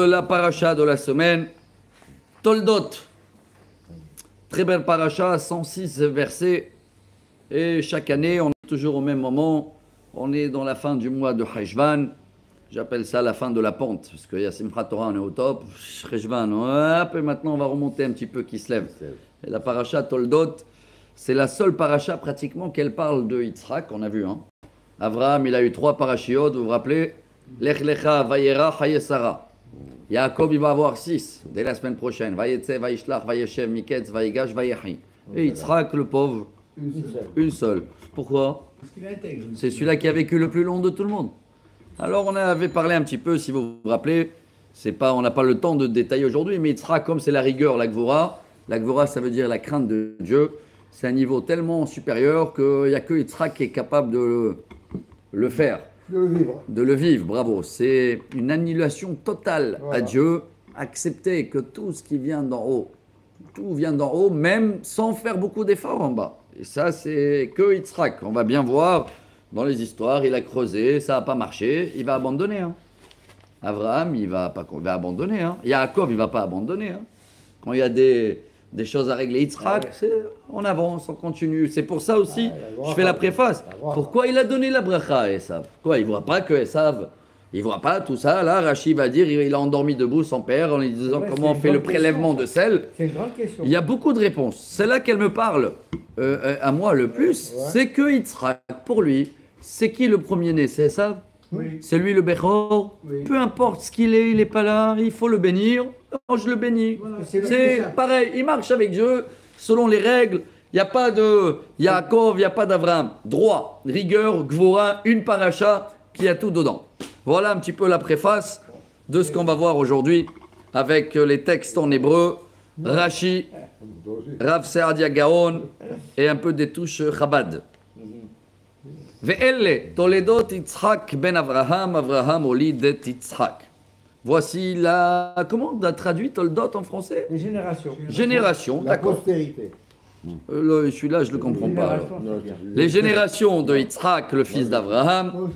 la paracha de la semaine, Toldot. Très belle paracha, 106 versets. Et chaque année, on est toujours au même moment. On est dans la fin du mois de Cheshvan. J'appelle ça la fin de la pente. Parce qu'il y a Simchat Torah, on est au top. Cheshvan, hop, et maintenant on va remonter un petit peu qui se lève. Et la paracha Toldot, c'est la seule paracha pratiquement qu'elle parle de Yitzhak, on a vu. Hein. Avraham, il a eu 3 parashiot, vous vous rappelez? Lech Lecha, Vayera, Chayesara. Yaakov, il va avoir 6 dès la semaine prochaine. Vayetze, Vayishlach, Vayeshev, Miketz, Vayigash, Vayechi. Et Yitzhak, le pauvre, une seule. Pourquoi? C'est celui-là qui a vécu le plus long de tout le monde. Alors on avait parlé un petit peu, si vous vous rappelez, on n'a pas le temps de détailler aujourd'hui, mais Yitzhak, comme c'est la rigueur, la Gvora, ça veut dire la crainte de Dieu. C'est un niveau tellement supérieur qu'il n'y a que Yitzhak qui est capable de le faire. De le vivre, bravo. C'est une annulation totale à Dieu. Accepter que tout ce qui vient d'en haut, tout vient d'en haut, même sans faire beaucoup d'efforts en bas. Et ça, c'est que Yitzhak. On va bien voir dans les histoires, il a creusé, ça n'a pas marché, il va abandonner. Hein. Abraham, il va abandonner. Hein. Yaakov, il ne va pas abandonner. Hein. Quand il y a des choses à régler, Yitzhak, on avance, on continue. C'est pour ça aussi, je fais la préface. Pourquoi il a donné la bracha à Esav? Pourquoi il ne voit pas que Esav, il ne voit pas tout ça? Là, Rashi va dire, il a endormi debout son père en lui disant comment on fait le prélèvement de sel. C'est une grande question. Il y a beaucoup de réponses. C'est là qu'elle me parle à moi le plus. C'est que Yitzhak, pour lui, c'est qui le premier-né? C'est Esav? Oui. C'est lui le Bechor? Oui. Peu importe ce qu'il est, il n'est pas là, il faut le bénir. Oh, je le bénis. Voilà, c'est pareil, il marche avec Dieu selon les règles. Il n'y a pas de Yaakov, il n'y a pas d'Abraham. Droit, rigueur, Gvora, une paracha qui a tout dedans. Voilà un petit peu la préface de ce qu'on va voir aujourd'hui avec les textes en hébreu, Rashi, Rav Seadia Gaon et un peu des touches Chabad. Ve'elle Toledot Yitzhak ben Avraham, Avraham olid et Yitzhak. Voici comment on a traduit Toldot en français? Les générations. Génération, La d'accord. postérité. Celui-là, je ne le comprends pas. Alors. Les générations de Yitzhak, le fils d'Avraham.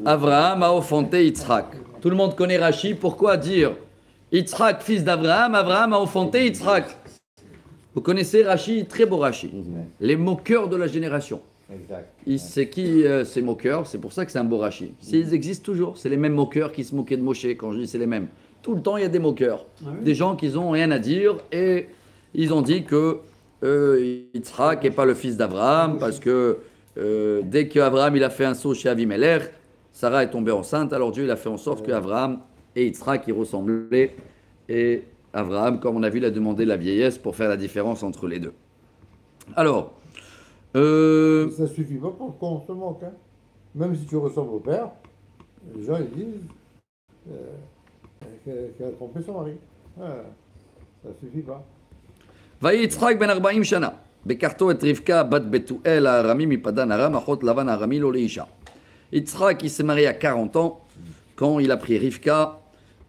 Avraham a enfanté Yitzhak. Tout le monde connaît Rashi. Pourquoi dire Yitzhak, fils d'Avraham, Avraham a enfanté Yitzhak? Vous connaissez Rashi, très beau Rashi. Les moqueurs de la génération. Exact. C'est qui ces moqueurs? C'est pour ça que c'est un beau Rashi. Ils existent toujours. C'est les mêmes moqueurs qui se moquaient de Moshe. Quand je dis c'est les mêmes. Tout le temps, il y a des moqueurs. Des gens qui n'ont rien à dire. Et ils ont dit que Yitzhak n'est pas le fils d'Abraham. Parce que dès qu'Abraham il a fait un saut chez Avimelech, Sarah est tombée enceinte. Alors Dieu il a fait en sorte qu'Abraham et Yitzhak y ressemblaient. Et Abraham, comme on a vu, il a demandé la vieillesse pour faire la différence entre les deux. Alors... Ça suffit pas pour qu'on se moque. Hein. Même si tu ressembles au père, les gens ils disent qu'elle a trompé son mari. Ça suffit pas. ויהי יצחק בן 40 שנה, בקחתו את רבקה בת בתואל הארמי מפדן ארם, אחות לבן הארמי לו לאישה. Yitzhak il s'est marié à 40 ans quand il a pris Rivka,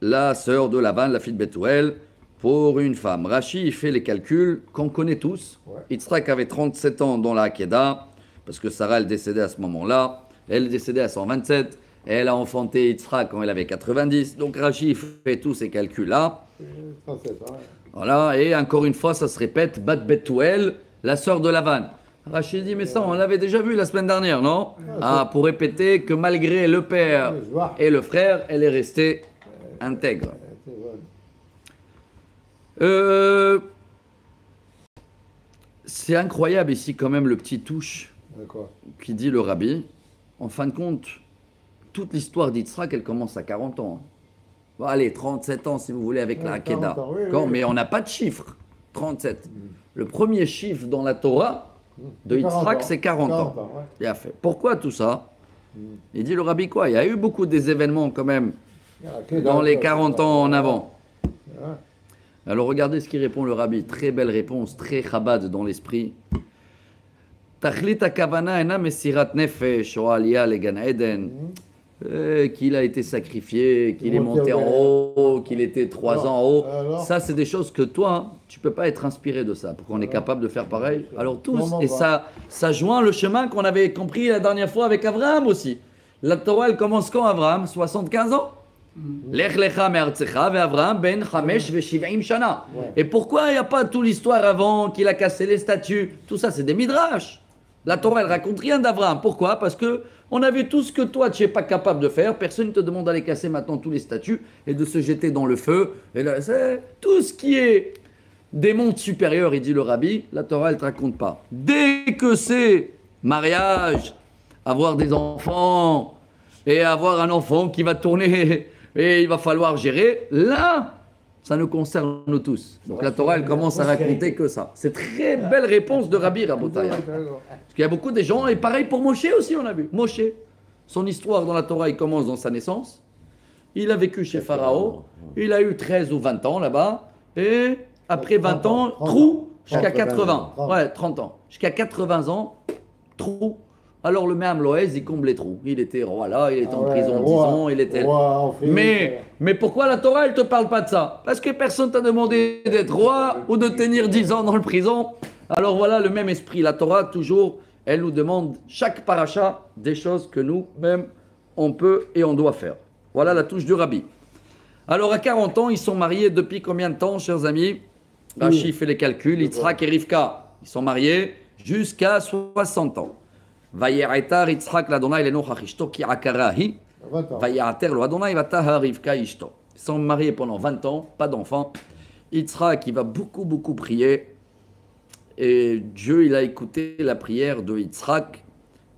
la sœur de Lavan, la fille de Bethuel, pour une femme. Rashi il fait les calculs qu'on connaît tous. Yitzhak avait 37 ans dans la Hakeda, parce que Sarah elle décédait à ce moment-là. Elle est décédée à 127. Et elle a enfanté Yitzhak quand elle avait 90. Donc Rashi fait tous ces calculs-là. 37 ans. Voilà, et encore une fois, ça se répète, Bat Bethuel, la sœur de Lavan. Rachid dit, mais ça, on l'avait déjà vu la semaine dernière, non? Pour répéter que malgré le père et le frère, elle est restée intègre. C'est incroyable ici quand même le petit touche qui dit le rabbi. En fin de compte, toute l'histoire d'Yitzhak, elle commence à 40 ans. Bon, allez, 37 ans si vous voulez avec la Hakeda. Mais on n'a pas de chiffre. 37. Le premier chiffre dans la Torah de Yitzhak, c'est 40 ans. Bien fait. Pourquoi tout ça? Il dit le rabbi quoi? Il y a eu beaucoup des événements quand même dans les 40 ans en avant. Alors regardez ce qu'il répond le rabbi. Très belle réponse, très chabad dans l'esprit. Tachlit hakavana ena mesirat nefesh o aliyah le Gan Eden. Qu'il a été sacrifié, qu'il est monté en haut, qu'il était 3 ans en haut. Ça, c'est des choses que toi, tu ne peux pas être inspiré de ça. Pour qu'on est capable de faire pareil. Alors tous, et ça joint le chemin qu'on avait compris la dernière fois avec Abraham aussi. La Torah, elle commence quand, Abraham? 75 ans? Lech lecha me'artzecha ve'Avraham ben chamesh ve'shiv'im shana. Ouais. Et pourquoi il n'y a pas toute l'histoire avant qu'il a cassé les statues? Tout ça, c'est des midrash. La Torah, elle raconte rien d'Avraham. Pourquoi? Parce que on a vu tout ce que toi, tu n'es pas capable de faire. Personne ne te demande d'aller casser maintenant tous les statues et de se jeter dans le feu. Et là, c'est tout ce qui est des mondes supérieurs, il dit le rabbi, la Torah, elle ne te raconte pas. Dès que c'est mariage, avoir des enfants et avoir un enfant qui va tourner et il va falloir gérer, là, ça nous concerne nous tous. Donc la Torah, elle commence à raconter que ça. C'est très belle réponse de Rabbi Rabotai. Parce qu'il y a beaucoup de gens, et pareil pour Moshe aussi, on a vu. Moshe, son histoire dans la Torah, il commence dans sa naissance. Il a vécu chez Pharaon, il a eu 13 ou 20 ans là-bas, et après 20 ans, trou, jusqu'à 80. Ouais, 30 ans. Jusqu'à 80 ans, trou. Alors le même Loès, il comble les trous. Il était roi là, il était en prison 10 ans, il était... Mais pourquoi la Torah, elle ne te parle pas de ça? Parce que personne t'a demandé d'être roi ou de tenir 10 ans dans le prison. Alors voilà le même esprit. La Torah, toujours, elle nous demande, chaque paracha, des choses que nous-mêmes, on peut et on doit faire. Voilà la touche du rabbi. Alors à 40 ans, ils sont mariés depuis combien de temps, chers amis? Rashi fait les calculs. Yitzhak et Rivka, ils sont mariés jusqu'à 60 ans. Vaye'etar Yitzhak l'Adonai lenochach ishto ki akarahi. Vaye'ater lo Adonai vataha Rivka ishto. Ils sont mariés pendant 20 ans, pas d'enfants. Yitzhak, il va beaucoup prier. Et Dieu, il a écouté la prière de Yitzhak.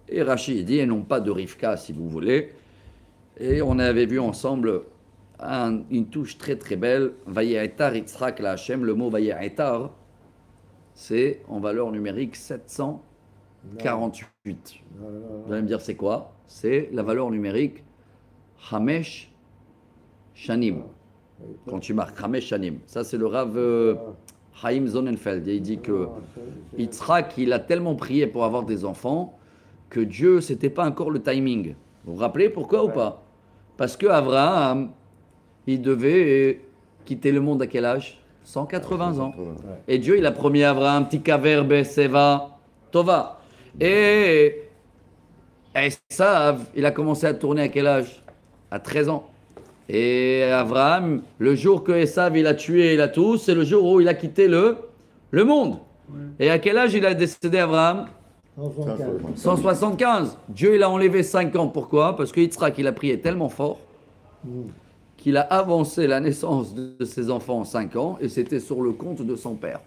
Et Rashi dit, et non pas de Rivka, si vous voulez. Et on avait vu ensemble une touche très belle. Vaye'etar Yitzhak la Hashem. Le mot Vaye'etar, c'est en valeur numérique 748. Vous allez me dire, c'est quoi? C'est la valeur numérique Hamesh Shanim. Quand tu marques Hamesh Shanim. Ça, c'est le Rav Chaim Sonnenfeld. Il dit que Yitzhak, il a tellement prié pour avoir des enfants que Dieu, c'était pas encore le timing. Vous vous rappelez pourquoi ou pas? Parce que Abraham, il devait quitter le monde à quel âge? 180 ans. Et Dieu, il a promis à Abraham, Tikaver Beseva Tova. Et Esav, il a commencé à tourner à quel âge? À 13 ans. Et Abraham, le jour que Esav, il a tué, il a tout, c'est le jour où il a quitté le monde. Et à quel âge il a décédé, Abraham? 175. Dieu, il a enlevé 5 ans. Pourquoi? Parce que Yitzhak, il a prié tellement fort qu'il a avancé la naissance de ses enfants en 5 ans et c'était sur le compte de son père.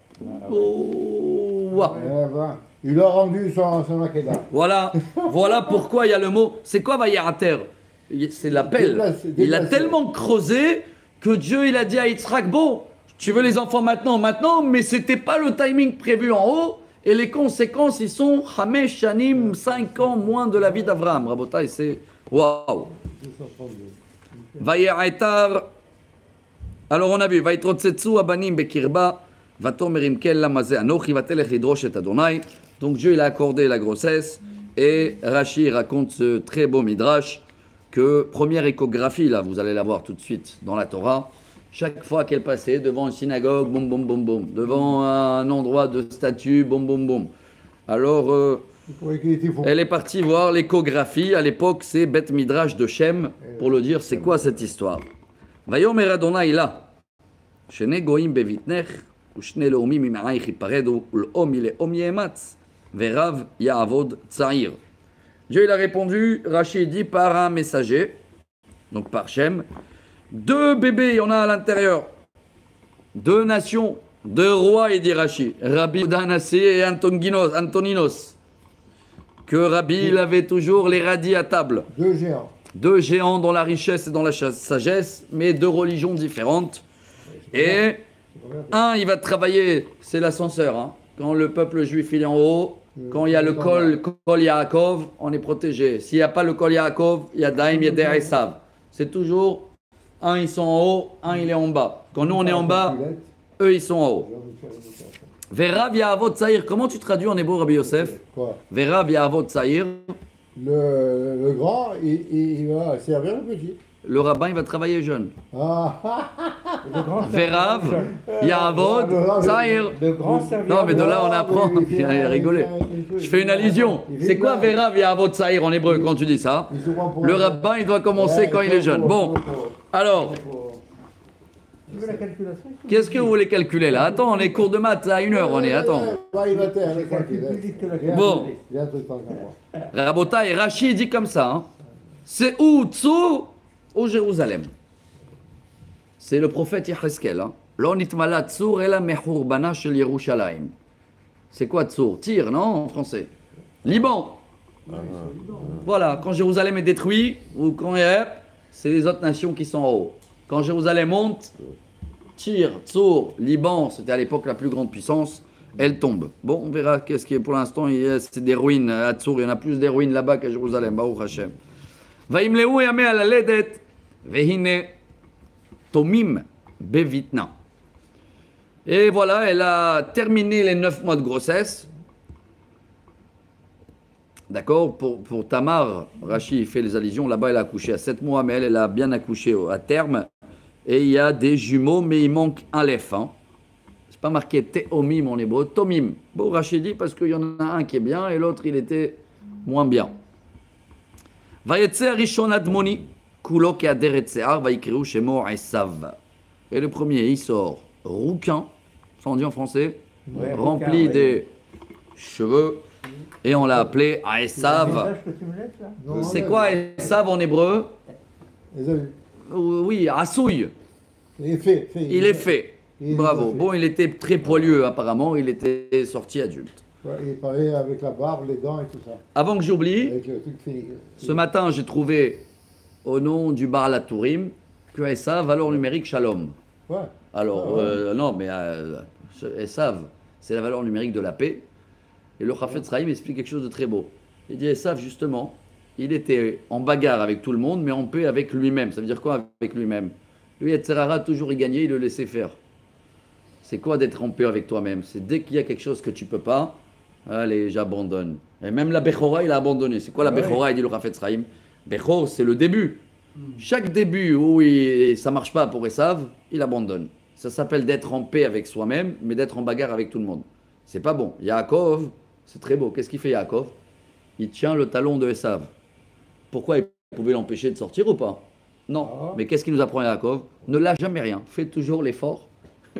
Il a rendu son Akedah. Voilà pourquoi il y a le mot. C'est quoi Vaye'ater? C'est l'appel. Il a tellement creusé que Dieu, il a dit à Yitzhak, bon, tu veux les enfants maintenant, mais c'était pas le timing prévu en haut. Et les conséquences, ils sont Hamesh Shanim, 5 ans moins de la vie d'Abraham. Rabotai, c'est waouh. Vaye'atar. Alors on a vu, Vayitrotsetsu abanim bekirba, vatomerim kel lamaze anochi vatelech lidrosh et Adonai. Donc Dieu, il a accordé la grossesse. Et Rashi raconte ce très beau midrash que première échographie, là, vous allez la voir tout de suite dans la Torah. Chaque fois qu'elle passait devant une synagogue, boum, boum, boum, boum. Devant un endroit de statue, boum, boum, boum. Alors, elle est partie voir l'échographie. À l'époque, c'est Beth Midrash de Shem. Pour le dire, c'est quoi cette histoire? Vayomer Adonai là. Shene goim bevitnech, ushne leomim imaich iparedu, ul'om ileom yematz, verav ya'avod tzahir. Dieu, il a répondu, Rachid dit, par un messager, donc par Shem. 2 bébés, il y en a à l'intérieur. 2 nations, 2 rois, il dit Rashi. Rabbi Danassi et Antoninos. Que Rabbi, il avait toujours les radis à table. 2 géants. 2 géants dans la richesse et dans la sagesse, mais 2 religions différentes. Et un, il va travailler, c'est l'ascenseur. Hein. Quand le peuple juif il est en haut, quand il y a le Kol Yaakov, on est protégé. S'il n'y a pas le Kol Yaakov, il y a Daim, il y a Der Esav. C'est toujours... Un, ils sont en haut, un, il est en bas. Quand nous, on est en bas, eux, ils sont en haut. Verav Ya'avot Tzahir. Comment tu traduis en hébreu, Rabbi Yosef? Quoi? Verav Ya'avot Tzahir. Le grand, il va servir le petit. Le rabbin, il va travailler jeune. Ah. Verav Ya'avot Tzahir. Non, mais de là, on apprend. Il a rigolé. Je fais une allusion. C'est quoi Verav Ya'avot Tzahir en hébreu quand tu dis ça? Le rabbin, il doit commencer quand il est jeune. Bon. Alors, Tu veux la calculation? qu'est-ce que vous voulez calculer là? Attends, on est cours de maths à 1 heure, on est, attends. Bon. Rabotai, Rashi dit comme ça, hein. C'est où Tsour ou Jérusalem? C'est le prophète Yecheskel. Hein. Lo nitmala Tsour ela mehurbana shel Yerushalayim. C'est quoi Tsour? Tyr, non, en français? Liban. Voilà, quand Jérusalem est détruit, ou quand c'est les autres nations qui sont en haut. Quand Jérusalem monte, Tyr, Tsour, Liban, c'était à l'époque la plus grande puissance, elle tombe. Bon, on verra qu'est-ce qui est pour l'instant, c'est des ruines à Tsour, il y en a plus des ruines là-bas qu'à Jérusalem, Baruch Hashem. Vaimleu yame al ledet, vehine tomim bevitna. Et voilà, elle a terminé les 9 mois de grossesse. D'accord, pour Tamar, Rachi fait les allusions, là-bas elle a accouché à 7 mois, mais elle a bien accouché à terme. Et il y a des jumeaux, mais il manque un lef. Hein. C'est pas marqué Teomim en hébreu, Tomim. Bon, Rachi dit parce qu'il y en a un qui est bien et l'autre il était moins bien. Vayetze Rishon Admoni, Kulo Keaderet Sear, Vaikreu Shemo Esav. Et le premier, il sort rouquin, ça on dit en français, Ouais, rempli rouquin, des cheveux. Et on l'a appelé Esav. C'est quoi Esav en hébreu? Oui, Assouille. Il est fait. Il est fait. Bravo. Bon, il était très poilu apparemment, il était sorti adulte. Ouais, il parlait avec la barbe, les dents et tout ça. Avant que j'oublie, Avec le truc fini. ce matin j'ai trouvé au nom du Bar Latourim que Esav, valeur numérique Shalom. Ouais. Alors, non, mais Esav, c'est la valeur numérique de la paix. Et le Chafetz Chaim explique quelque chose de très beau. Il dit Esav, justement, il était en bagarre avec tout le monde, mais en paix avec lui-même. Ça veut dire quoi avec lui-même? Lui, Yetzerara, toujours il gagnait, il le laissait faire. C'est quoi d'être en paix avec toi-même? C'est dès qu'il y a quelque chose que tu peux pas, allez, j'abandonne. Et même la Bechora, il a abandonné. C'est quoi la Bechora? Il dit le Chafetz Chaim. Bechor, c'est le début. Chaque début où ça marche pas pour Esav, il abandonne. Ça s'appelle d'être en paix avec soi-même, mais d'être en bagarre avec tout le monde. C'est pas bon. Yaakov, c'est très beau. Qu'est-ce qu'il fait Yaakov? Il tient le talon de Esav. Pourquoi il pouvait l'empêcher de sortir ou pas? Non. Mais qu'est-ce qu'il nous apprend Yaakov? Ne lâche jamais rien. Fais toujours l'effort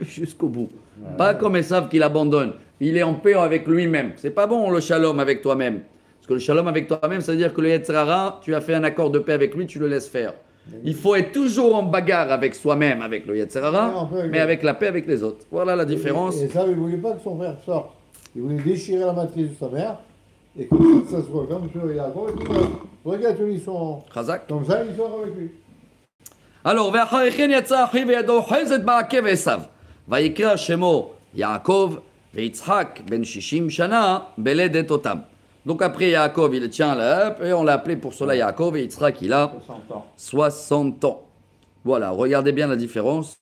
jusqu'au bout. Pas comme Esav qui l'abandonne. Il est en paix avec lui-même. C'est pas bon le shalom avec toi-même. Parce que le shalom avec toi-même, ça veut dire que le Yetzirara, tu as fait un accord de paix avec lui, tu le laisses faire. Il faut être toujours en bagarre avec soi-même, avec le Yetzirara, mais avec la paix avec les autres. Voilà la différence. Et ça, il ne voulait pas que son frère sorte. Il voulait déchirer la matrice de sa mère. Et comme ça se voit comme sur Yaakov. Regarde, ils sont Chazak. comme ça, ils sortent avec lui. Alors, ואחרי יצא אחיו וידו אוחזת בעקב עשיו. ויקרא שמו יעקב ויצחק בן 60 שנה בלדת אותם. Donc après Yaakov, il tient là, et on l'a appelé pour cela Yaakov, et Yitzhak, il a 60 ans. Voilà, regardez bien la différence.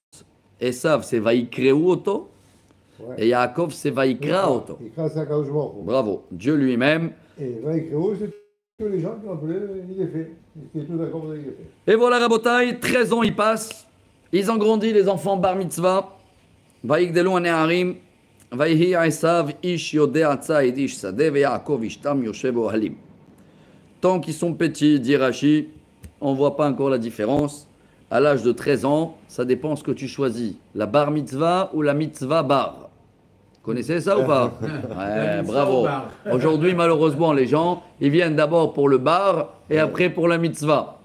Esav, c'est Vaikreu Oto, et Yaakov, c'est Vaikra Oto. Bravo, Dieu lui-même. Et Vaikreu, c'est tous les gens qui l'ont appelé, il est fait. Ils étaient tous d'accord avec il est fait. Et voilà, Rabotai, 13 ans, ils passent. Ils ont grandi, les enfants bar mitzvah. Vaikdelu aneharim. ויהי עשיו איש יודע ציד איש שדה ויעקב אשתם יושב אוהלים. Tant qu'ils sont petits, dit Rashi, on ne voit pas encore la différence. À l'âge de 13 ans, ça dépend ce que tu choisis. La bar mitzvah ou la mitzvah bar. Connaissez ça ou pas? Ouais, bravo. Aujourd'hui, malheureusement, les gens, ils viennent d'abord pour le bar et après pour la mitzvah.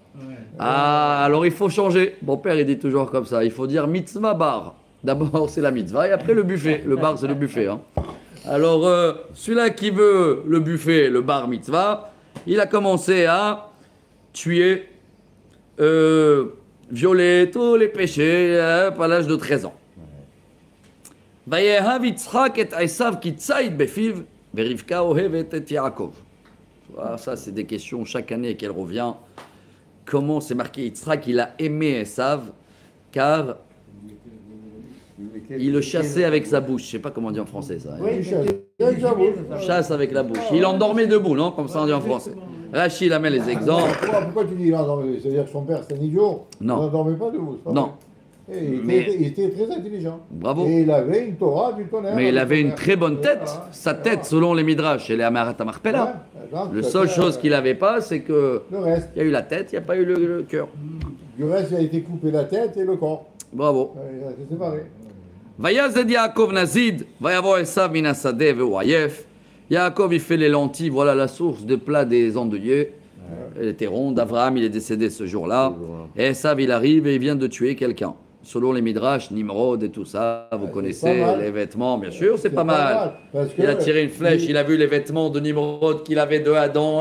Ah, alors il faut changer. Mon père, il dit toujours comme ça. Il faut dire mitzvah bar. D'abord, c'est la mitzvah et après le buffet. Le bar, c'est le buffet. Hein. Alors, celui-là qui veut le buffet, le bar mitzvah, il a commencé à tuer, violer tous les péchés à l'âge de 13 ans. ויאהב יצחק את עשיו כי ציד בפיו, ורבקה אוהבת את יעקב. Ça, c'est des questions chaque année qu'elle revient. Comment c'est marqué Yitzhak, il a aimé Esav, car il le chassait avec sa bouche. Je ne sais pas comment on dit en français ça. Oui, Chasse avec la bouche. Il endormait debout, non? Comme ça on dit en français. Rachid il amène les exemples. Pourquoi tu dis il endormait? C'est-à-dire que son père c'est un idiot? Non. Il n'endormait pas debout. Non. Il était très intelligent. Bravo. Et il avait une Torah du tonnerre. Mais il avait une très bonne tête. Sa tête, selon les Midrash, elle est à Marat Marpella. La seule chose qu'il n'avait pas, c'est que il y a eu la tête, il n'y a pas eu le cœur. Du reste, il a été coupé la tête et le corps. Bravo. Il a été séparé. Vayazed Yaakov Nazid, Vayavo Esav Minasadeh Ve'oyef. Yaakov, il fait les lentilles, voilà la source de plat des endeuillés. Elle était ronde. Abraham, il est décédé ce jour-là. Et Esav, il arrive et il vient de tuer quelqu'un. Selon les Midrash, Nimrod et tout ça, vous connaissez les vêtements, bien sûr, c'est pas mal. Il a tiré une flèche, il a vu les vêtements de Nimrod qu'il avait de Adam.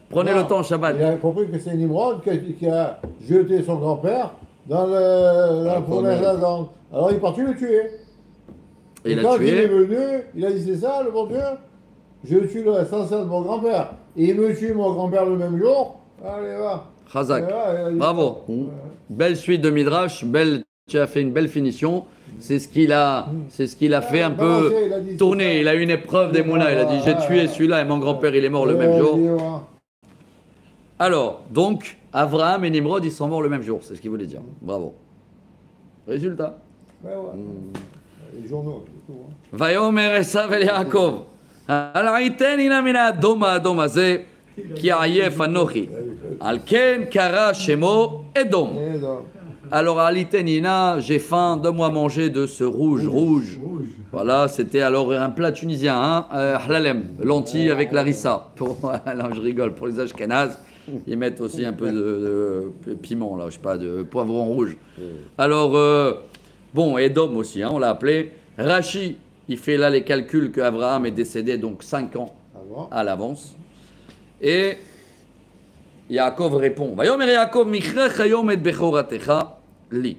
Prenez le temps, Shabbat. Il a compris que c'est Nimrod qui a jeté son grand-père dans la fournaise d'Adam. Alors il est parti le tuer. Et quand il est venu, il a dit c'est ça le bon Dieu, je tue le sincère de mon grand-père. Et il me tue mon grand-père le même jour. Allez, va. Chazak. Bravo. Belle suite de Midrash, tu as fait une belle finition. C'est ce qu'il a fait un peu tourner. Il a eu une épreuve des Mouna. Il a dit j'ai tué celui-là et mon grand-père il est mort le même jour. Alors, donc, Abraham et Nimrod, ils sont morts le même jour, c'est ce qu'il voulait dire. Bravo. Résultat. Les journaux, c'est tout. Vayomer Esav el Yaakov. Al'aiteni na min ha'adom ha'adom hazeh, ki ayef anochi. Al ken kara shemo Edom. Alors, Alitenina, j'ai faim, donne-moi manger de ce rouge. Voilà, c'était alors un plat tunisien, hein, hlalem, lentilles avec larissa. Non, je rigole, pour les Ashkénazes. Ils mettent aussi un peu de piment, là, je sais pas, de poivron rouge. Alors, bon, Edom aussi, hein, on l'a appelé. Rachi, il fait là les calculs qu'Abraham est décédé donc 5 ans à l'avance. Et Yaakov répond, Vayomer Yaakov michrech hayom et bechoratecha li.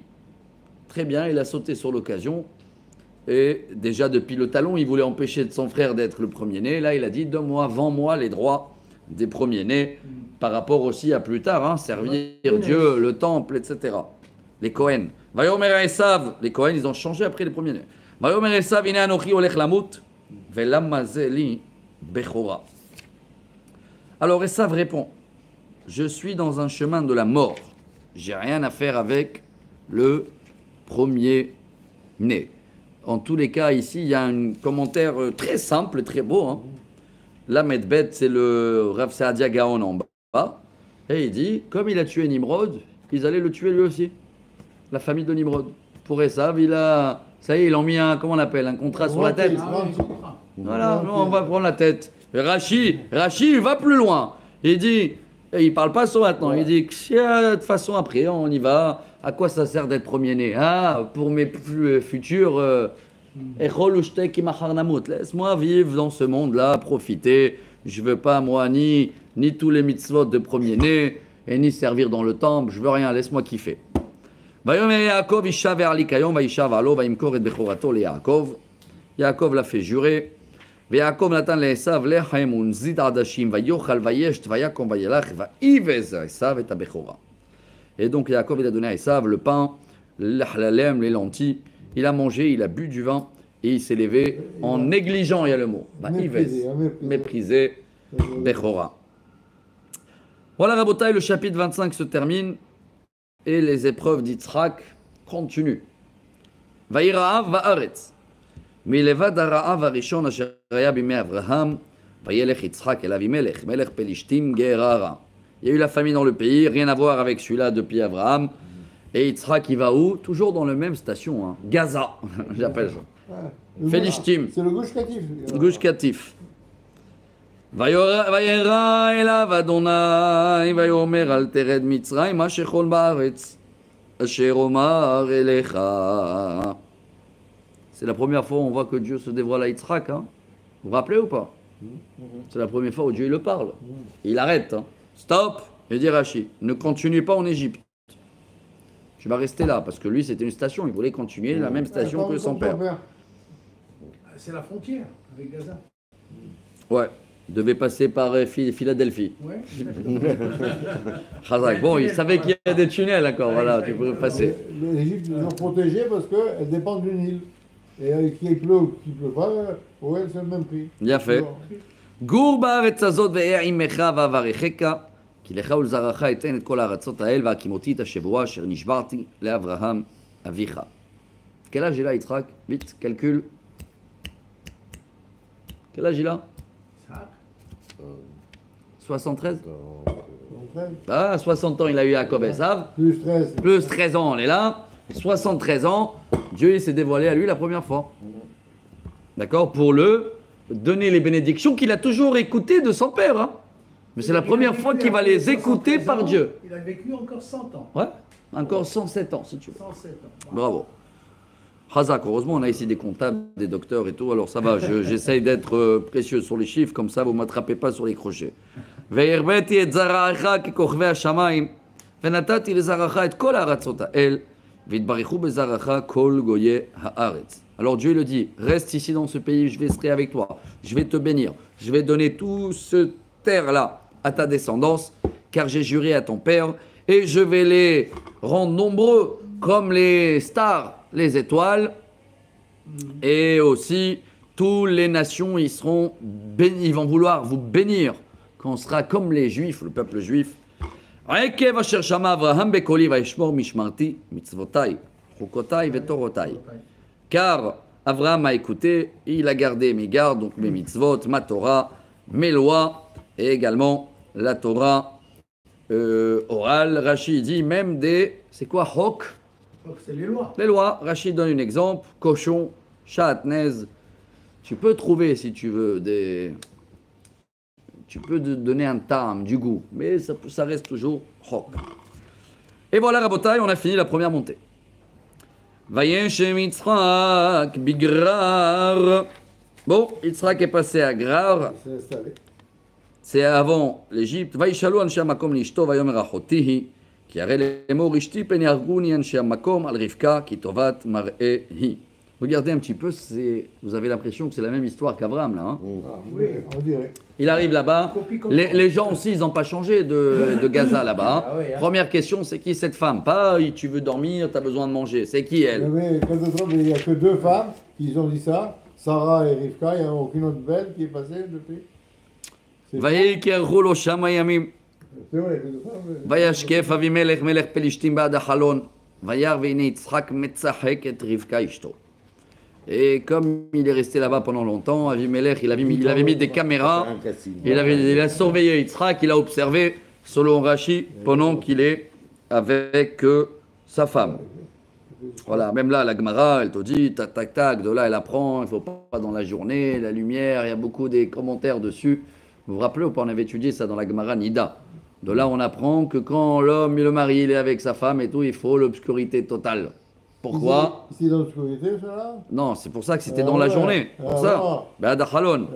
Très bien, il a sauté sur l'occasion. Et déjà depuis le talon, il voulait empêcher de son frère d'être le premier-né. Là, il a dit, donne-moi, vends-moi les droits des premiers-nés, par rapport aussi à plus tard, hein, servir Dieu, le temple, etc. Les Kohen. Vayomer Esav, les Kohen, ils ont changé après les premiers-nés. Vayomer Esav, ine anochi olech lamut, ve'lama ze li bechora. Alors Esav répond, je suis dans un chemin de la mort. J'ai rien à faire avec le premier-né. En tous les cas, ici, il y a un commentaire très simple, très beau, hein. La Medbet, c'est le Rav Saadia Gaon en bas. Et il dit, comme il a tué Nimrod, ils allaient le tuer lui aussi. La famille de Nimrod. Pour Esav, ça y est, ils ont mis un, comment on appelle, un contrat sur la tête. Voilà, on va prendre la tête. Rachi, il va plus loin. Il dit, et il parle pas sur maintenant, il dit, de toute façon, après, on y va. À quoi ça sert d'être premier-né? Ah, pour mes futurs... Laisse-moi vivre dans ce monde-là, profiter. Je veux pas, moi, ni tous les mitzvot de premier-né, et ni servir dans le temple. Je veux rien, laisse-moi kiffer. Yaakov l'a fait jurer. Yaakov natan le'esav lechem unzid adashim vayochal vayesht vayakom vayelach vaivez Esav et abechora. Et donc Yaakov il a donné à Esav le pain, l'hlalem, les lentilles. Il a mangé, il a bu du vin et il s'est levé en négligeant, il y a le mot. Méprisé, Bechora. Voilà, Rabotai, le chapitre 25 se termine et les épreuves d'Yitzhak continuent. Vaïra'av va'aretz. Milevad ha'ra'av harishon asher haya bimei Avraham, vayelech Yitzhak el Avimelech, melech Pelishtim gerara. Il y a eu la famine dans le pays, rien à voir avec celui-là depuis Abraham. Et Yitzhak, il va où? Toujours dans la même station, hein. Gaza, j'appelle ça. Pelishtim. C'est le Gush Katif. Gush Katif. Vayera elav Adonai, vayomer al tered Mitzrayim, ashechol ba'aretz, asher omar elecha. C'est la première fois où on voit que Dieu se dévoile à Yitzhak. Hein. Vous vous rappelez ou pas? C'est la première fois où Dieu il le parle. Il arrête. Hein. Stop. Il dit Rashi, ne continue pas en Égypte. Tu vas rester là, parce que lui, c'était une station. Il voulait continuer la même station que son père. C'est la frontière avec Gaza. Ouais, il devait passer par Philadelphie. Ouais. Bon, il savait qu'il y a des tunnels encore, voilà, tu peux passer. L'Égypte, ils ont protégé parce qu'elle dépend du Nil. Et qu'il pleut ou qu'il ne pleut pas, pour elle, c'est le même prix. Bien fait. Gour ba'aretz hazot ve'e'imecha va'avarecheka. כי לך ולזרעך אתן את כל הארצות האל והקימותי את השבועה אשר נשברתי לאברהם אביך. Quel âge il a Yitzhak? Vite, calcul. Quel âge il a? 73? Donc, 13, Ah, 60 ans, il a eu Jacob Esav. plus 13. Plus 13 ans, on est là. 73 ans, Dieu il s'est dévoilé à lui la première fois. D'accord? Pour le donner les bénédictions qu'il a toujours écoutées de son père. Hein. Mais c'est la première fois qu'il va les écouter par Dieu. Il a vécu encore 100 ans. Ouais, encore 107 ans si tu veux. 107 ans. Bravo. Hazak, heureusement, on a ici des comptables, des docteurs et tout, alors ça va, j'essaye d'être précieux sur les chiffres, comme ça vous ne m'attrapez pas sur les crochets. והרביתי את זרעך ככוכבי השמיים, ונתתי לזרעך את כל ארצות האל, והתברכו בזרעך כל גויי הארץ. Alors Dieu le dit, reste ici dans ce pays, je serai avec toi, je vais te bénir, je vais donner tout ce terre-là à ta descendance, car j'ai juré à ton père, et je vais les rendre nombreux comme les stars, les étoiles, et aussi toutes les nations ils seront bénis, ils vont vouloir vous bénir quand on sera comme les juifs, le peuple juif. עקב אשר שמע אברהם בקולי וישמור משמרתי מצוותיי חוקותיי ותורותיי. Car Abraham a écouté, il a gardé mes gardes, donc mes mitzvot, ma Torah, mes lois, et également la Torah orale. Rashi dit même des, c'est quoi, hok? Donc c'est les lois. Les lois. Rashi donne un exemple, cochon, chatnez. Tu peux trouver, si tu veux, des... Tu peux donner un tam, du goût, mais ça reste toujours hok. Et voilà, Rabotai, on a fini la première montée. Vayeshem Yitzhak Bigrar. Bon, Yitzhak est passé à Grar. C'est installé. C'est avant l'Égypte. Vaishalu anshe hamakom lishto vayomer achotihi. Ki hare lemor ishti pen yarguni anshe hamakom al Rivka ki tovat mar'ehi. Regardez un petit peu, vous avez l'impression que c'est la même histoire qu'Abraham là. Hein. Ah, oui, on dirait. Il arrive là-bas. Les gens aussi, ils n'ont pas changé de Gaza là-bas. Hein. Ah oui, hein. Première question, c'est qui cette femme? Pas tu veux dormir, tu as besoin de manger. C'est qui elle? Mais il n'y a que deux femmes qui ont dit ça, Sarah et Rivka, il n'y a aucune autre belle qui est passée depuis. C'est ויקרחו לו שם הימים. c'est vrai, les deux femmes. וישקף אבימלך מלך פלישתים בעד החלון. וירא והנה יצחק מצחק את רבקה אשתו. Et comme il est resté là-bas pendant longtemps, Avimelech, il avait mis des caméras, il a surveillé Yitzhak, il a observé, selon Rashi, pendant qu'il est avec sa femme. Voilà, même là, la Gemara, elle te dit, tac, tac, tac, de là, elle apprend, il ne faut pas dans la journée, la lumière, il y a beaucoup des commentaires dessus. Vous vous rappelez ou pas, on avait étudié ça dans la Gemara Nida. De là, on apprend que quand l'homme et le mari, il est avec sa femme et tout, il faut l'obscurité totale. Pourquoi? C'est dans l'obscurité, ça là? Non, c'est pour ça que c'était dans la journée. Pour ça. Ben, Dachalon.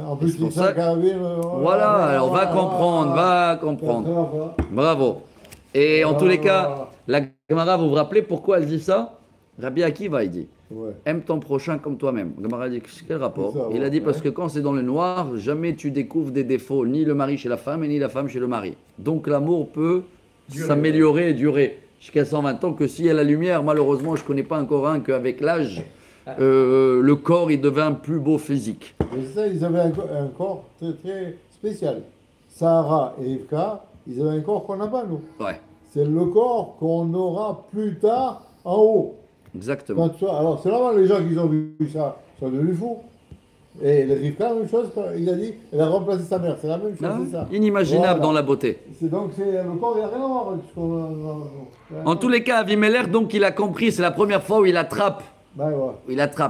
En plus, C'est pour c'est ça- ça carabine. Voilà, alors va comprendre. Bravo. Et en tous les cas, la Gemara, vous vous rappelez pourquoi elle dit ça? Rabbi Akiva, il dit, Ouais. aime ton prochain comme toi-même. Gemara dit, quel rapport? C'est ça, Il a ouais. dit, parce que quand c'est dans le noir, jamais tu découvres des défauts, ni le mari chez la femme, et ni la femme chez le mari. Donc l'amour peut s'améliorer et durer jusqu'à 120 ans, que s'il y a la lumière, malheureusement, je ne connais pas encore un qu'avec l'âge, le corps, il devient plus beau physique. Et ça, ils avaient un corps très, très spécial. Sarah et Rivka, ils avaient un corps qu'on n'a pas, nous. Ouais, C'est le corps qu'on aura plus tard en haut. exactement. Alors, c'est normal, les gens qui ont vu ça sont devenus fous. Et le Rivka, la même chose, il a dit, elle a remplacé sa mère. C'est la même chose, Ah, c'est ça. inimaginable Voilà. dans la beauté. Donc, le corps, il n'y a rien à voir avec ce qu'on a. En tous les cas, Avimelech, donc, il a compris, c'est la première fois où il attrape, Ben,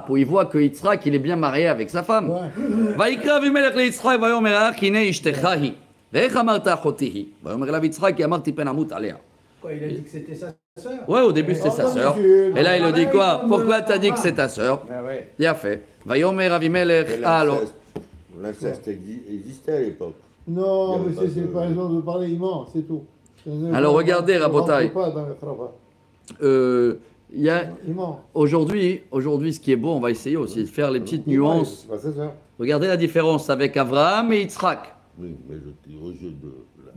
où il voit que Yitzhak, il est bien marié avec sa femme. ouais. ויקרא אבימלך ליצחק ויאמר אך הנה אשתך היא ואיך אמרת אחותי היא ויאמר אליו יצחק כי אמרתי פן אמות עליה. Quoi, il a dit que c'était sa sœur. Ouais, au début c'était sa sœur. Et là il lui dit quoi? Pourquoi t'as dit que c'est ta sœur? Ah ouais. Bien fait. ויאמר אבימלך alors. L'inceste existait à l'époque. Non, mais Il y avait c'est pas de- pas raison de parler immense, c'est tout. Alors, regardez, On Rabotai. rentre pas dans le travail. Il y a Immense. aujourd'hui, ce qui est beau, on va essayer aussi de faire les petites nuances. Ouais, c'est ça. Regardez la différence avec Abraham et Yitzhak. Oui, mais je tire au jeu de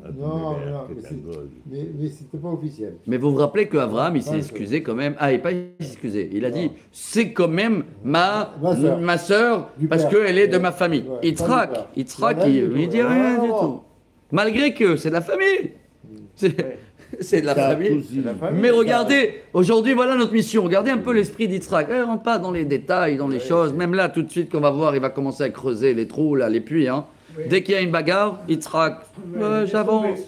la Non, mère, non, qui mais est un c'est- goy. Mais c'était pas officiel. Mais vous vous rappelez qu'Abraham, il s'est Ouais, excusé quand même. Ah, il n'est pas excusé. Il a dit, c'est quand même Ma sœur. ma sœur, Du parce père. qu'elle est de ma famille. Ouais, pas du Yitzhak, père. Yitzhak, Rien il du ne tout. dit rien Rien du à voir. tout. Malgré que c'est de la famille. C'est de la Ça a famille. tous dit. Mais regardez, aujourd'hui, voilà notre mission. Regardez un peu l'esprit d'Yitzhak. Il ne rentre pas dans les détails, dans les choses. Même là, tout de suite, qu'on va voir, il va commencer à creuser les trous, là, les puits. Hein. Dès qu'il y a une bagarre, Yitzhak, j'avance.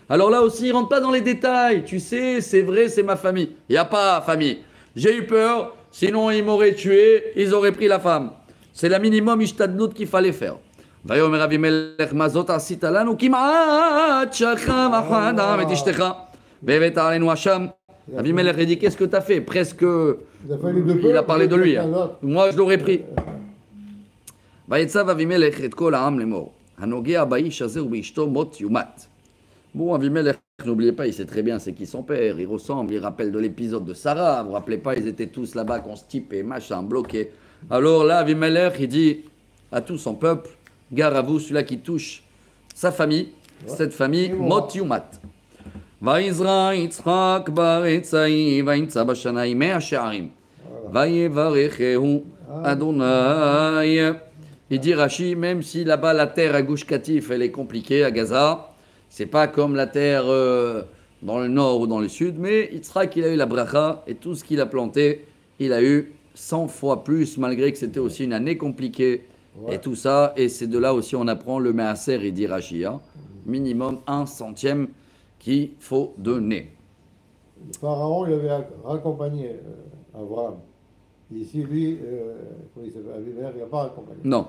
Alors là aussi, il rentre pas dans les détails. Tu sais, c'est vrai, c'est ma famille. Il n'y a pas famille. J'ai eu peur, sinon ils m'auraient tué, ils auraient pris la femme. C'est le minimum ishtadlut qu'il fallait faire. ויאמר אבימלך מה זאת עשית לנו כמעט שכב אדם את אשתך והבאת עלינו אשם. Abimelech il dit qu'est-ce que tu as fait? Presque il a parlé de lui. Moi je l'aurais pris. ויצב אבימלך את כל העם לאמור הנוגע באיש הזה ובאשתו מות יומת. Bon, Abimelech, n'oubliez pas, il sait très bien c'est qui son père, il ressemble, il rappelle de l'épisode de Sarah, vous vous rappelez pas, ils étaient tous là-bas constipés, machin, bloqués. Alors là, Abimelech, il dit à tout son peuple, gare à vous, celui-là qui touche sa famille, cette famille, mot yumat. ויזרע יצחק בארץ ההיא וימצא בשניים 100 שערים ויברכהו אדוני. Il dit Rashi, même si là-bas la terre à Gush Katif elle est compliquée à Gaza, c'est pas comme la terre dans le nord ou dans le sud, mais Yitzhak il a eu la bracha et tout ce qu'il a planté, il a eu 100 fois plus, malgré que c'était aussi une année compliquée et tout ça. Et c'est de là aussi on apprend le Maaser, il dit Rashi, hein, minimum 1/100 qu'il faut donner. Le pharaon, il avait raccompagné Abraham. Ici, lui, il n'a pas accompagné. Non.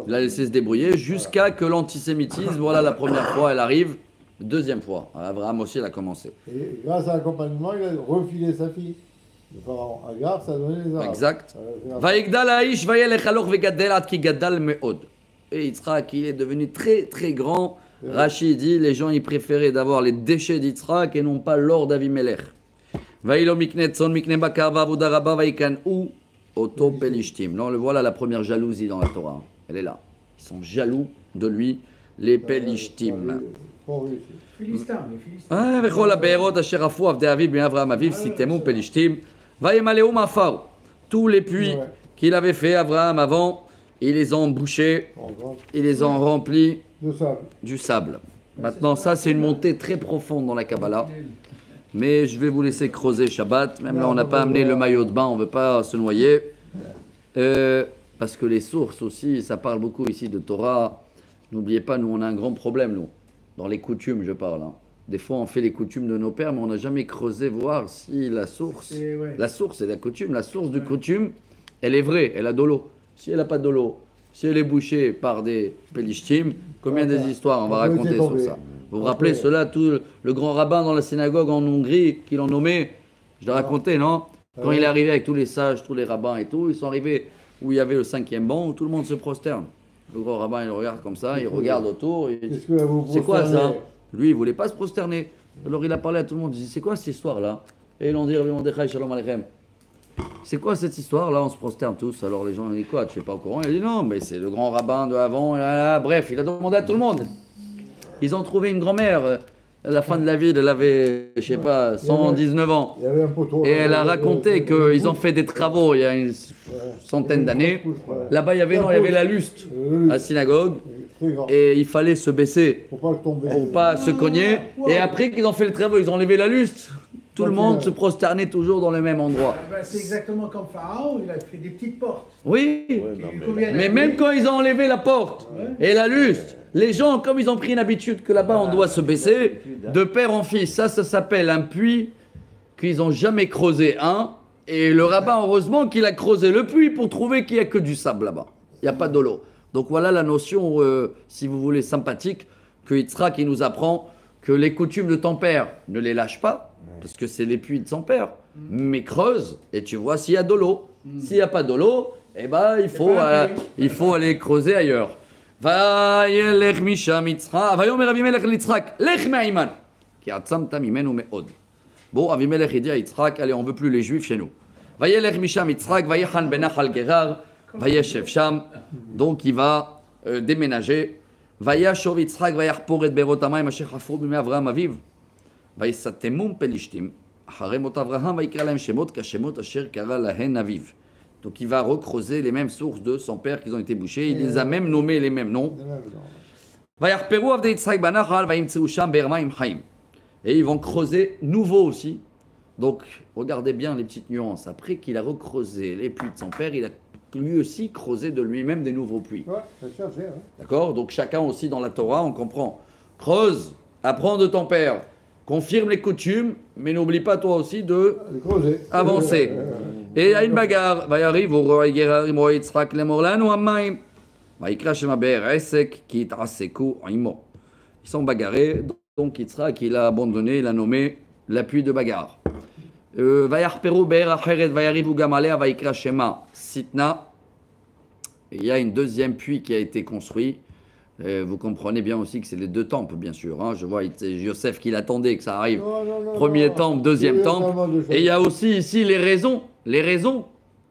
Il a laissé se débrouiller jusqu'à que l'antisémitisme, voilà la première fois, elle arrive. Deuxième fois, Abraham aussi, elle a commencé. Et grâce à l'accompagnement, il a refilé sa fille. Le pharaon Agar, ça a donné les Arabes. Exact. Et Yitzhak, il est devenu très très grand. Rachid dit, les gens ils préféraient d'avoir les déchets d'Yitzhak et non pas l'or d'Avimelech. Non, le voilà la première jalousie dans la Torah. Elle est là. Ils sont jaloux de lui, les Pelishtim. Philistins, les Philistins. Tous les puits qu'il avait fait Abraham avant, ils les ont bouchés, ils les ont remplis du sable. Maintenant, ça, c'est une montée très profonde dans la Kabbalah. Mais je vais vous laisser creuser Shabbat. Même là, on n'a pas amené le maillot de bain, on ne veut pas se noyer. Parce que les sources aussi, ça parle beaucoup ici de Torah. N'oubliez pas, nous, on a un grand problème, nous. Dans les coutumes, je parle. Hein. Des fois, on fait les coutumes de nos pères, mais on n'a jamais creusé voir si la source, la source est la coutume. La source du coutume, elle est vraie, elle a de l'eau. Si elle n'a pas de l'eau, si elle est bouchée par des Pelishtim, combien des histoires on va raconter sur ça? Vous vous rappelez cela, tout le grand rabbin dans la synagogue en Hongrie, qu'il en nommait, je l'ai raconté, non? Quand il est arrivé avec tous les sages, tous les rabbins et tout, ils sont arrivés où il y avait le 5e banc, où tout le monde se prosterne. Le grand rabbin, il regarde comme ça, il regarde autour, il dit, c'est quoi ça? Lui, il ne voulait pas se prosterner. Alors il a parlé à tout le monde, il dit, c'est quoi cette histoire-là? Et ils l'ont dit, Shalom Aleichem. C'est quoi cette histoire-là? On se prosterne tous. Alors les gens ont dit quoi? Tu n'es pas au courant? Il a dit non, mais c'est le grand rabbin de avant. Bref, il a demandé à tout le monde. Ils ont trouvé une grand-mère. À la fin de la vie, elle avait, je sais pas, 119 ans. Et elle a raconté qu'ils ont fait des travaux il y a une centaine d'années. Là-bas, il y avait la luste à la synagogue. Et il fallait se baisser pour pas se cogner. Et après qu'ils ont fait le travaux, ils ont enlevé la luste. Tout le monde se prosternait toujours dans le même endroit. C'est exactement comme Pharaon, il a fait des petites portes. Oui, mais même quand ils ont enlevé la porte et la luste, les gens, comme ils ont pris une habitude que là-bas on doit se baisser, de père en fils, ça s'appelle un puits qu'ils n'ont jamais creusé un. Et le rabbin, heureusement qu'il a creusé le puits pour trouver qu'il n'y a que du sable là-bas. Il n'y a pas de l'eau. Donc voilà la notion, si vous voulez, sympathique, que Yitzhak nous apprend que les coutumes de ton père, ne les lâche pas. Parce que c'est les puits de son père. Mais creuse et tu vois s'il y a de l'eau. S'il n'y a pas de l'eau, eh ben, il faut aller creuser ailleurs. וילך משם יצחק, ויאמר אבימלך ליצחק, לך מהימן, כי עצמת ממנו מאוד. Bon, Avimelech il dit à Yitzhak, allez, on ne veut plus les juifs chez nous. וילך משם יצחק, ויחן בנחל גרר, וישב שם. Donc il va déménager. וישוב יצחק ויחפור את בארות המים אשר חפרו בימי אברהם אביו. ויסתמום פלישתים אחרי מות אברהם ויקרא להם שמות כשמות אשר קרא להן אביו. Donc il va recreuser les mêmes sources de son père qui ont été bouchées. Il les a même nommés les mêmes noms. ויחפרו עבדי יצחק בנחל וימצאו שם באר מים חיים. Et ils vont creuser nouveau aussi. Donc regardez bien les petites nuances. Après qu'il a recreusé les puits de son père, il a lui aussi creuser de lui-même des nouveaux puits. Ouais, c'est cherché. Hein. D'accord? Donc chacun aussi dans la Torah, on comprend. Creuse, apprends de ton père, confirme les coutumes, mais n'oublie pas toi aussi de Les creuser. avancer. Et il y a une bagarre. ויריב ורועי גרר עם רועי יצחק לאמור לנו המים. ויקרא שם הבאר עסק כי יתעסקו עמו. Ils sont bagarrés, donc Yitzhak il a abandonné, il a nommé l'appui de bagarre. ויחפרו באר אחרת ויריבו גם עליה ויקרא שמה Sitna. Il y a une deuxième puits qui a été construit. Vous comprenez bien aussi que c'est les deux temples, bien sûr. Hein. Je vois Yosef qui l'attendait que ça arrive. Premier temple, deuxième temple. Et il y a aussi ici les raisons. Les raisons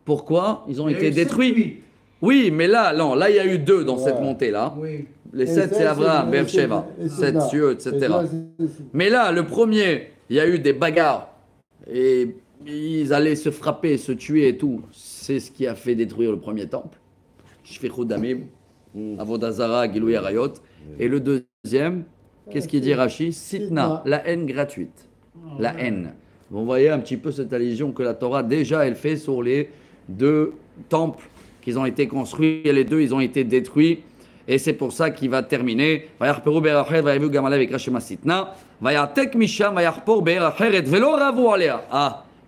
pourquoi ils ont été détruits. Oui, mais là, non, là, il y a eu deux dans cette montée-là. Oui. Les sept, c'est Abraham, Beersheba, sept cieux, etc. Mais là, le premier, il y a eu des bagarres. Et ils allaient se frapper, se tuer et tout. C'est ce qui a fait détruire le premier temple. Shfichut Damim, Avodazara, Gilui Arayot. Et le deuxième, qu'est-ce qu'il dit Rashi? Sitna, la haine gratuite. La haine. Vous voyez un petit peu cette allusion que la Torah, déjà, elle fait sur les deux temples qui ont été construits. Et les deux, ils ont été détruits. Et c'est pour ça qu'il va terminer. ויחפרו באר אחרת ויביאו גם עליה ויקרא שמה שטנה. ויעתק משם ויחפור באר אחרת ולא רבו עליה.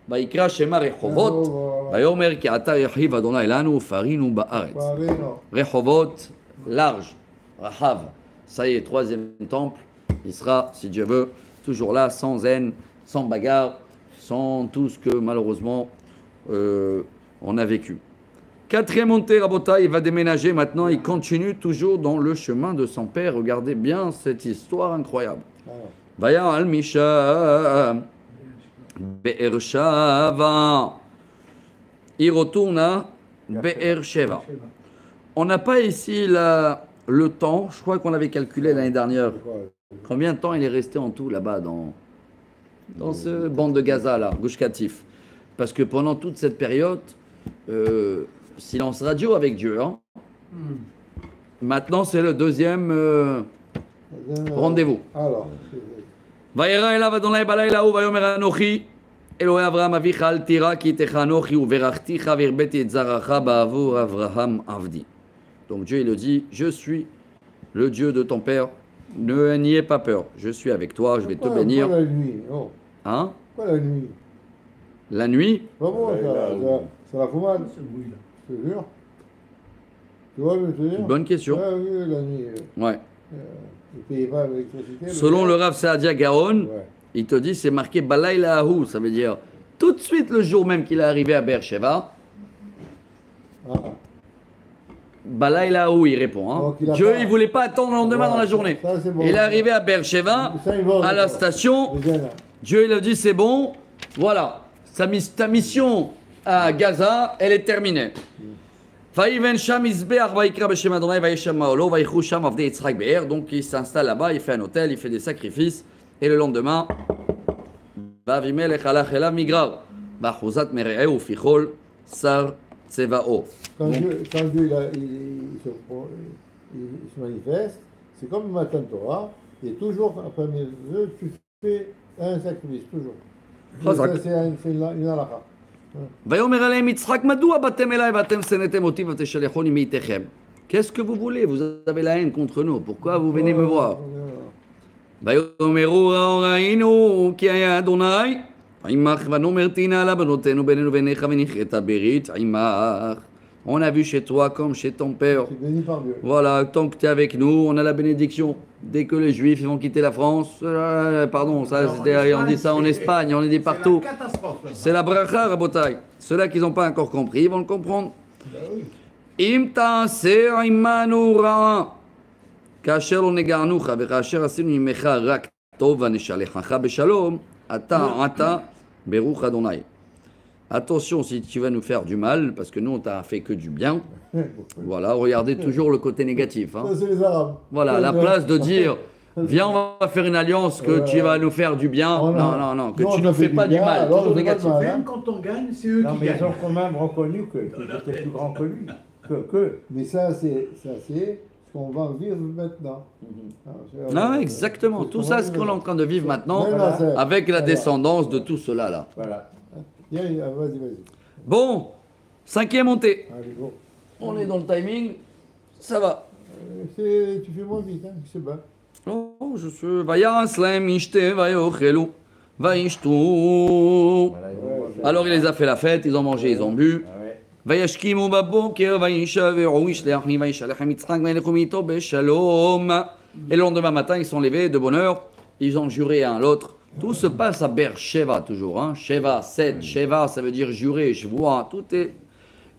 ויקרא שמה רחובות. ויאמר כי עתה ירחיב אדוני לנו ופרינו בארץ. רחובות, large, רחב. Ça y est, troisième temple. Il sera, si Dieu veut, toujours là, sans haine, sans bagarre, sans tout ce que malheureusement on a vécu. Quatrième montée, Rabota, il va déménager maintenant, il continue toujours dans le chemin de son père. Regardez bien cette histoire incroyable. Vaya al Misha, Be'er Sheva. Il retourne à Be'er Sheva. On n'a pas ici le temps, je crois qu'on avait calculé l'année dernière. Combien de temps il est resté en tout là-bas dans ce bande de Gaza, là, Gush Katif? Parce que pendant toute cette période, silence radio avec Dieu. Hein. Maintenant, c'est le deuxième rendez-vous. וירא אליו אדוני בלילה ההוא ויאמר אנוכי אלוהי אברהם אביך אל תירא כי איתך אנוכי וברכתיך והרביתי את זרעך בעבור אברהם עבדי. Donc Dieu il le dit, je suis le Dieu de ton père, ne n'ayez pas peur, je suis avec toi, je vais te bénir. Pas la nuit, non. Hein? Pas la nuit. La nuit? Vraiment, c'est la fumade. Je te jure. Tu vois, je veux te dire. Bonne question. Ah, oui, la nuit. Ouais. Ils payaient pas l'électricité. Selon le Rav Saadia Gaon, Ouais. il te dit c'est marqué Balayla Ahu, ça veut dire tout de suite le jour même qu'il est arrivé à Beersheba. Ah. Balayla Ahu, il répond. Hein. Donc, il a Dieu, pas- il voulait pas attendre le lendemain Ouais, dans la journée. ça, c'est bon. Il est arrivé à Beersheba, Ça, il va, à la d'accord. station. Les gars, là. Dieu, il a dit c'est bon, voilà, ta mission à Gaza, elle est terminée. ויבן שם מזבח ויקרא בשם אדוני וישמע לו ויחו שם עבדי יצחק באר. Donc il s'installe là-bas, il fait un hôtel, il fait des sacrifices. Et le lendemain, ואבימלך הלך אליו מגרר באחוזת מרעהו ופיכול שר צבאו. Quand Dieu il se manifeste, c'est comme le matin de Torah, et toujours après mes vœux, tu fais un sacrifice, toujours. Chazak. Ça, c'est une halakha. ויאמר אליהם יצחק מדוע באתם אליי ואתם שנאתם אותי ותשלחוני מאיתכם. Qu'est-ce que vous voulez? Vous avez la haine contre nous. Pourquoi vous venez me voir? ויאמרו ראינו כי היה אדוני עמך ונאמר תהנה לה בנותינו בינינו וביניך ונחיה את הברית עמך. On a vu chez toi comme chez ton père. C'est béni par Dieu. Voilà, tant que tu es avec nous, on a la bénédiction. Dès que les Juifs ils vont quitter la France, pardon, ça, on dit ça en Espagne, on le dit partout. C'est la catastrophe. C'est la bracha, Rabotai. Ceux-là qui n'ont pas encore compris, ils vont le comprendre. Im ta'aseh imanu ra'a, כאשר לא נגענוך וכאשר עשינו עמך רק טוב ונשלחך בשלום, אתה ברוך אדוני. Attention si tu vas nous faire du mal, parce que nous on t'a fait que du bien. Voilà, regardez toujours le côté négatif. Hein. Ça, c'est les Arabes. Voilà, la place de dire, viens on va faire une alliance, que tu vas nous faire du bien. Oh, non, non. non, non, que Non, tu on ne a fais fait pas du du bien, mal, alors toujours on fait pas de négatif. mal. Même quand on gagne, c'est eux Non, qui mais ils ont gagnent. quand même reconnu qu'ils étaient plus grands que lui. Que. Mais ça, c'est ce qu'on va vivre maintenant. Non, exactement. Tout ça, ce qu'on est en train de vivre maintenant, Voilà. avec la Voilà. descendance de tout cela là. Voilà. Vas-y, vas-y. Bon, 5e montée. Allez, go. On est dans le timing. Ça va. Tu fais moins vite, hein, c'est bas. Oh, je suis. Vayaslem ishte vayochelu vaishtu. Voilà, ils vont manger. Alors il les a fait la fête, ils ont mangé, ils ont bu. Ah ouais. וישכימו בבוקר וישבעו ישלחני וישלחם יצחק וילכו איתו בשלום. Et le lendemain matin, ils sont levés de bonne heure, ils ont juré un à l'autre. Tout se passe à Beersheva toujours. Hein. Sheva, 7, Sheva, ça veut dire jurer, je vois, tout est.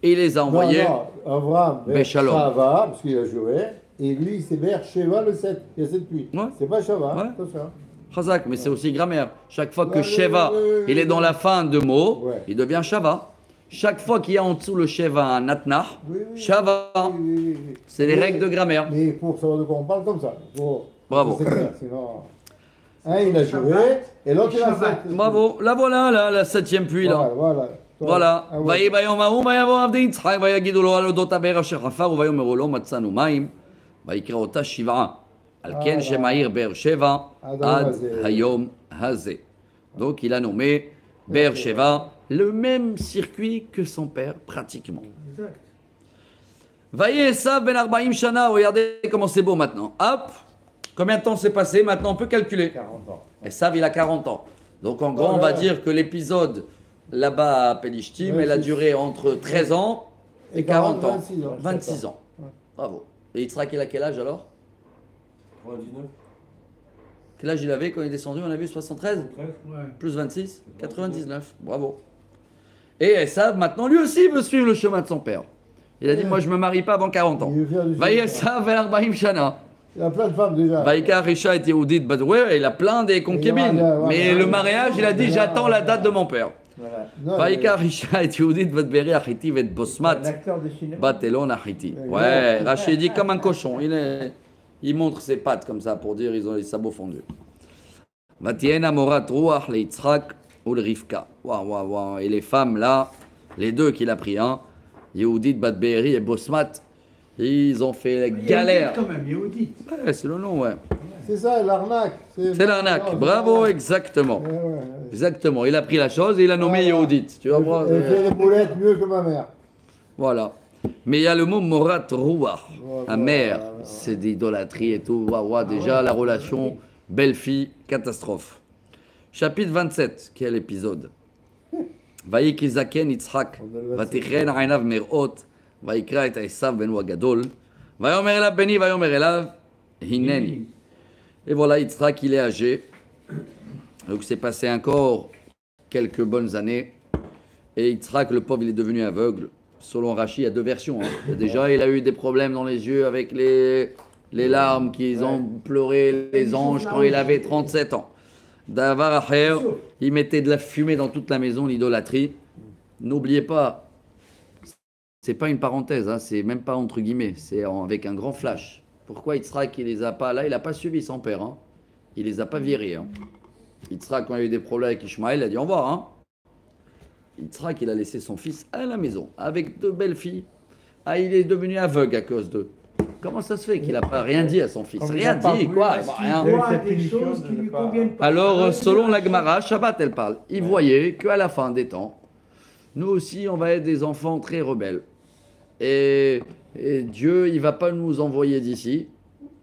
Et il les a envoyés. Non, Abraham, Beshalom. Shava, parce qu'il a juré, et lui, c'est Beersheva le 7, il y a 7 puits. Ouais. C'est pas Shava, Ouais. attention. Chazak, mais c'est aussi grammaire. Chaque fois que Ouais, Sheva, ouais, il est dans la fin de mot, Ouais. il devient Shava. Chaque fois qu'il y a en dessous le Sheva un Natnah, Oui, oui. Shava. Oui. C'est les Mais- règles de grammaire. Mais pour savoir de quoi on parle comme ça. Bravo. C'est clair, sinon. Un, il a juré, et l'autre, il a Shabbat. fait. Bravo, la voilà, la 7e puits là. Voilà. Voilà. Ah ouais. ויהי ביום ההוא ויבוא עבדי יצחק ויגידו לו על אודות הבאר אשר חפר ויאמרו לו מצאנו מים ויקרא אותה שבעה. על כן שם העיר באר שבע עד היום הזה. Donc il a nommé Beer Sheva, le même circuit que son père pratiquement. Exact. Vaïe Esav ben 40 shana, regardez comment c'est beau maintenant. Hop, combien de temps s'est passé? Maintenant on peut calculer. 40 ans. Esav il a 40 ans. Donc en gros on va dire que l'épisode là-bas à Pelishtim, Ouais, elle a c'est- duré entre 13 ans et 40 ans. 26 ans. 26 ans. Bravo. Et Yitzhak il a quel âge alors? 99. Quel âge il avait quand il est descendu? On a vu 73? 13. Ouais. Plus 26? 99. Bravo. Et Esav maintenant lui aussi veut suivre le chemin de son père. Il a dit moi je me marie pas avant 40 ans. Il veut faire du Vaïe juif. Esav ben 40 shana. Il a plein de femmes déjà. Vaïka Risha et Yehudit, ouais, il a plein des concubines. Ouais, Mais le mariage, il a dit j'attends la date de mon père. Voilà. Non, Vaïka Risha et Yehudit, Vatberi Achiti, Vet Un Bosmat, acteur de cinéma. Batelon Achiti. Ouais, Rachid dit comme un cochon. Il montre ses pattes comme ça pour dire ils ont les sabots fondus. Vatien Amorat Ruach, le Yitzhak ou le Rivka. Waouh. Et les femmes là, les deux qu'il a pris, hein, Yehudit, Batberi et Bosmat, ils ont fait la galère. Quand même, Yehudit. Ouais, c'est le nom, ouais. C'est ça, l'arnaque. C'est l'arnaque. Bravo, exactement. Ouais. Exactement. Il a pris la chose et il a nommé Yehudit. Tu vas voir. Elle fait les boulettes mieux que ma mère. Voilà. Mais il y a le mot Morat Ruach. Voilà. Amère, c'est d'idolâtrie et tout. Déjà, la relation belle-fille, catastrophe. Chapitre 27. Quel épisode? Vaïki Zaken Yitzhak. Vatichen Ainav Merot. Vaïkra et Esav ben Wagadol. Vayomer elav beni, vayomer elav Hineni. Et voilà, Yitzhak, il est âgé. Donc, c'est passé encore quelques bonnes années. Et Yitzhak, le pauvre, il est devenu aveugle. Selon Rashi, il y a deux versions. Hein. Déjà, il a eu des problèmes dans les yeux avec les larmes qu'ils ont pleuré, les anges, quand il avait 37 ans. Davar Acher, il mettait de la fumée dans toute la maison, l'idolâtrie. N'oubliez pas, c'est pas une parenthèse, hein, c'est même pas entre guillemets, c'est avec un grand flash. Pourquoi Yitzhak, il les a pas là, il n'a pas suivi son père. Hein. Il les a pas virés. Hein. Yitzhak, quand il a eu des problèmes avec Ishmaël, il a dit au revoir. Hein. Yitzhak, il a laissé son fils à la maison avec deux belles filles. Ah, il est devenu aveugle à cause d'eux. Comment ça se fait qu'il n'a pas rien dit à son fils? Comme il Rien n'a pas dit, voulu, quoi. parce Bah, qu'il rien. voit Voit cette des émission choses qui de lui pas- conviennent pas. Alors, selon la Gemara, Shabbat, elle parle. Il voyait qu'à la fin des temps, nous aussi, on va être des enfants très rebelles. Et Dieu, il ne va pas nous envoyer d'ici,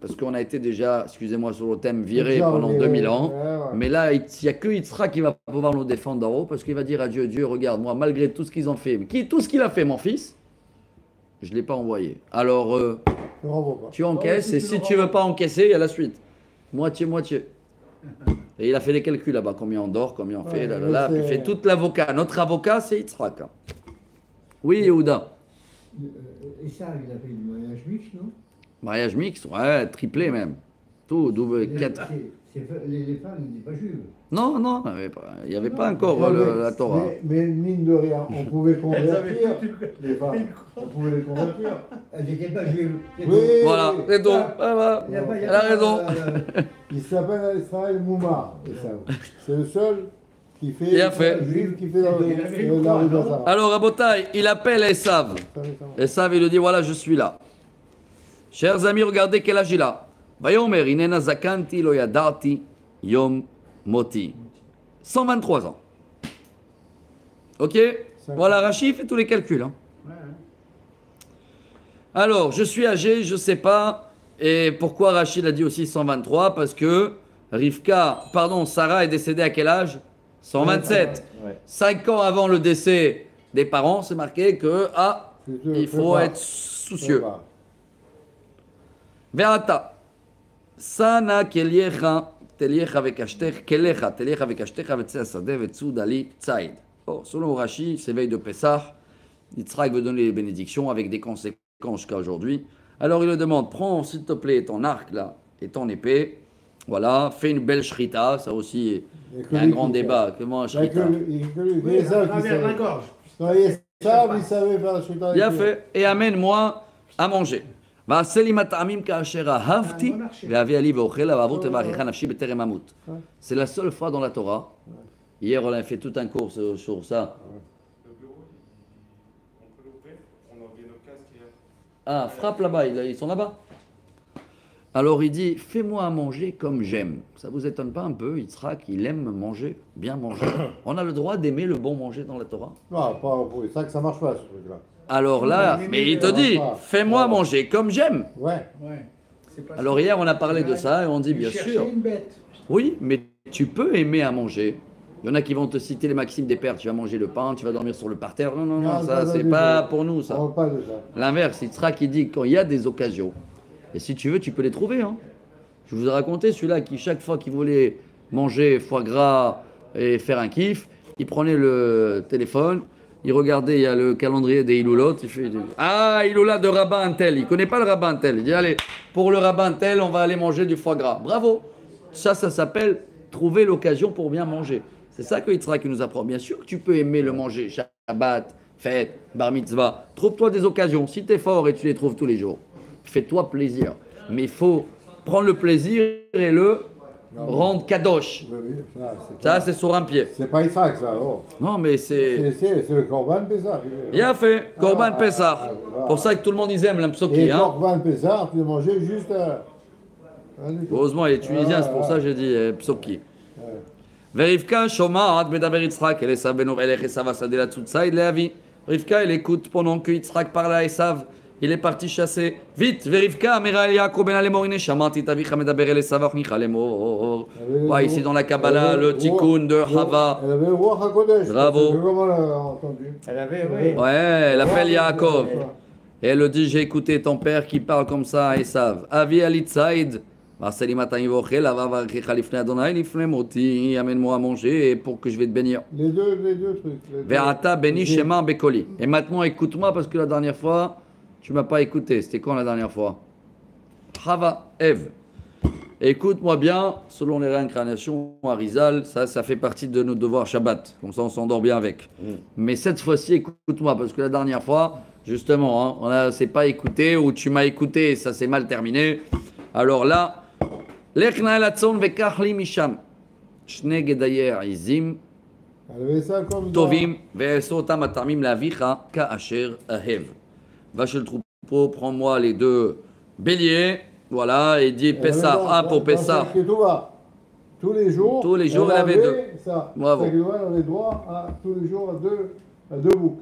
parce qu'on a été déjà, excusez-moi sur le thème, viré Déjà, pendant viré. 2000 ans. Ouais. Mais là, il n'y a que Yitzhak qui va pouvoir nous défendre d'en haut, parce qu'il va dire à Dieu, Dieu, regarde, moi, malgré tout ce qu'ils ont fait, tout ce qu'il a fait, mon fils, je ne l'ai pas envoyé. Alors, Ne renvoie pas. tu encaisses, et si tu ne veux pas encaisser, il y a la suite. Moitié. Et il a fait les calculs là-bas, combien on dort, combien on fait, Ouais, là, mais il c'est- fait tout l'avocat. Notre avocat, c'est Yitzhak. Hein. Oui, Yehuda. Et ça, il a fait du mariage mixte, non? Mariage mixte, ouais, triplé même. Tout, double, 4. Les femmes n'étaient pas juives. Non, il n'y avait pas encore la Torah. Mais mine de rien, on pouvait Elles avaient convertir toute une- les femmes. On pouvait les convertir. Elles n'étaient pas juives. Oui. Voilà, c'est tout. Ah. Voilà. Il y a pas- il y Elle a a pas, raison. Il s'appelle Israël Moumar. C'est le seul qui fait. Il a fait. Juif qui fait dans Il avait la une croix, rue non Bazar. Alors, Rabotai, il appelle Esav. Esav, il lui dit, voilà, je suis là. Chers amis, regardez quel âge il a. Vayomer, inena zakanti lo yadati yom moti. 123 ans. Ok. Voilà, Rachid fait tous les calculs. Hein. Alors, je suis âgé, je ne sais pas. Et pourquoi Rachid a dit aussi 123? Parce que Sarah est décédée à quel âge? 127. Ouais. 5 ans avant le décès des parents, c'est marqué que il faut être soucieux. Ve'ata, sana keliecha, teliecha vekashtech, kelecha, teliecha vekashtecha, vetzeh asadeh, vetzu dali tzaïd. Bon, selon Rashi, c'est veille de Pessah. Yitzhak veut donner les bénédictions avec des conséquences jusqu'à aujourd'hui. Alors il le demande, prends s'il te plaît ton arc là et ton épée. Voilà, fais une belle shrita. Ça aussi, il y a un grand débat. Comment un shrita? Oui, à travers la gorge. Il savait faire la shrita. Bien fait. Et amène-moi à manger. C'est la seule fois dans la Torah. Hier, on a fait tout un cours sur ça. Ah, frappe là-bas, ils sont là-bas. Alors il dit, fais-moi à manger comme j'aime. Ça vous étonne pas un peu? Yitzhak, il aime manger, bien manger. On a le droit d'aimer le bon manger dans la Torah? Non, pas pour ça que ça marche pas, ce truc-là. Alors là, mais il te dit, fais-moi manger comme j'aime. Ouais. Alors hier, on a parlé de ça et on dit, bien sûr. Une bête. Oui, mais tu peux aimer à manger. Il y en a qui vont te citer les maximes des pères. Tu vas manger le pain, tu vas dormir sur le parterre. Non, ça, c'est pas pour nous, ça. On parle pas de ça. L'inverse, Yitzhak qui dit quand il y a des occasions, et si tu veux, tu peux les trouver. Hein. Je vous ai raconté celui-là qui, chaque fois qu'il voulait manger foie gras et faire un kiff, il prenait le téléphone, il regardait, il y a le calendrier des Iloulot, il fait Iloula de rabbin tel. Il connaît pas le rabbin tel. Il dit allez, pour le rabbin tel, on va aller manger du foie gras. Bravo. Ça s'appelle trouver l'occasion pour bien manger. C'est ça que Yitzhak nous apprend. Bien sûr que tu peux aimer le manger, Shabbat, fête, bar mitzvah. Trouve-toi des occasions. Si tu es fort et tu les trouves tous les jours, fais-toi plaisir. Mais il faut prendre le plaisir et le rendre kadosh. Oui, ça, c'est sur un pied. C'est pas Yitzhak, ça. Oh. Non, mais c'est le Korban Pessah. Bien fait. Korban Pessah. Pour ça que tout le monde, ils aiment l'Amsoki. Et Korban Pessah, tu le mangeais juste... Heureusement, il est tunisien, c'est pour ça que j'ai dit Psoki. Verivka, Shoma'at, Medaber Yitzhak, elle est Sabenov, elle est Esav, Asadela Tzoutsaïd, Léavi. Rivka, elle écoute pendant que Yitzhak parle à Esav. Il est parti chasser. Vite, Verivka, Amira Yaakov ben Alemorine, Shamati, Tavicha, Medaber, el Esav, Nicha, Lemor. Ouais, ici dans la Kabbalah, le Tikkun de Hava. Elle avait le roi HaKodesh. Bravo. Comment on l'a entendu? Elle avait, oui. Ouais, elle appelle Yaakov. Et elle le dit, j'ai écouté ton père qui parle comme ça à Esav. Avi Alitzaïd. Amène-moi à manger pour que je vais te bénir. Les deux trucs. Ve'ata beni shema bekoli. Et maintenant écoute-moi parce que la dernière fois tu m'as pas écouté. C'était quand la dernière fois? Hava Ev. Écoute-moi bien, selon les réincarnations Arizal, ça fait partie de nos devoirs Shabbat. Comme ça on s'endort bien avec. Mais cette fois-ci écoute-moi parce que la dernière fois justement on s'est pas écouté ou tu m'as écouté et ça s'est mal terminé. Alors là לך נא אל הצאן וקח לי משם שני גדיי עזים טובים ואעשה אותם הטעמים לאביך כאשר אהב. Va chez le troupeau, prends-moi les deux béliers, voilà, et dit Pessah, pour Pessah. Tous les jours, elle avait deux. Ça. Bravo. Elle avait droit tous les jours à deux boucs.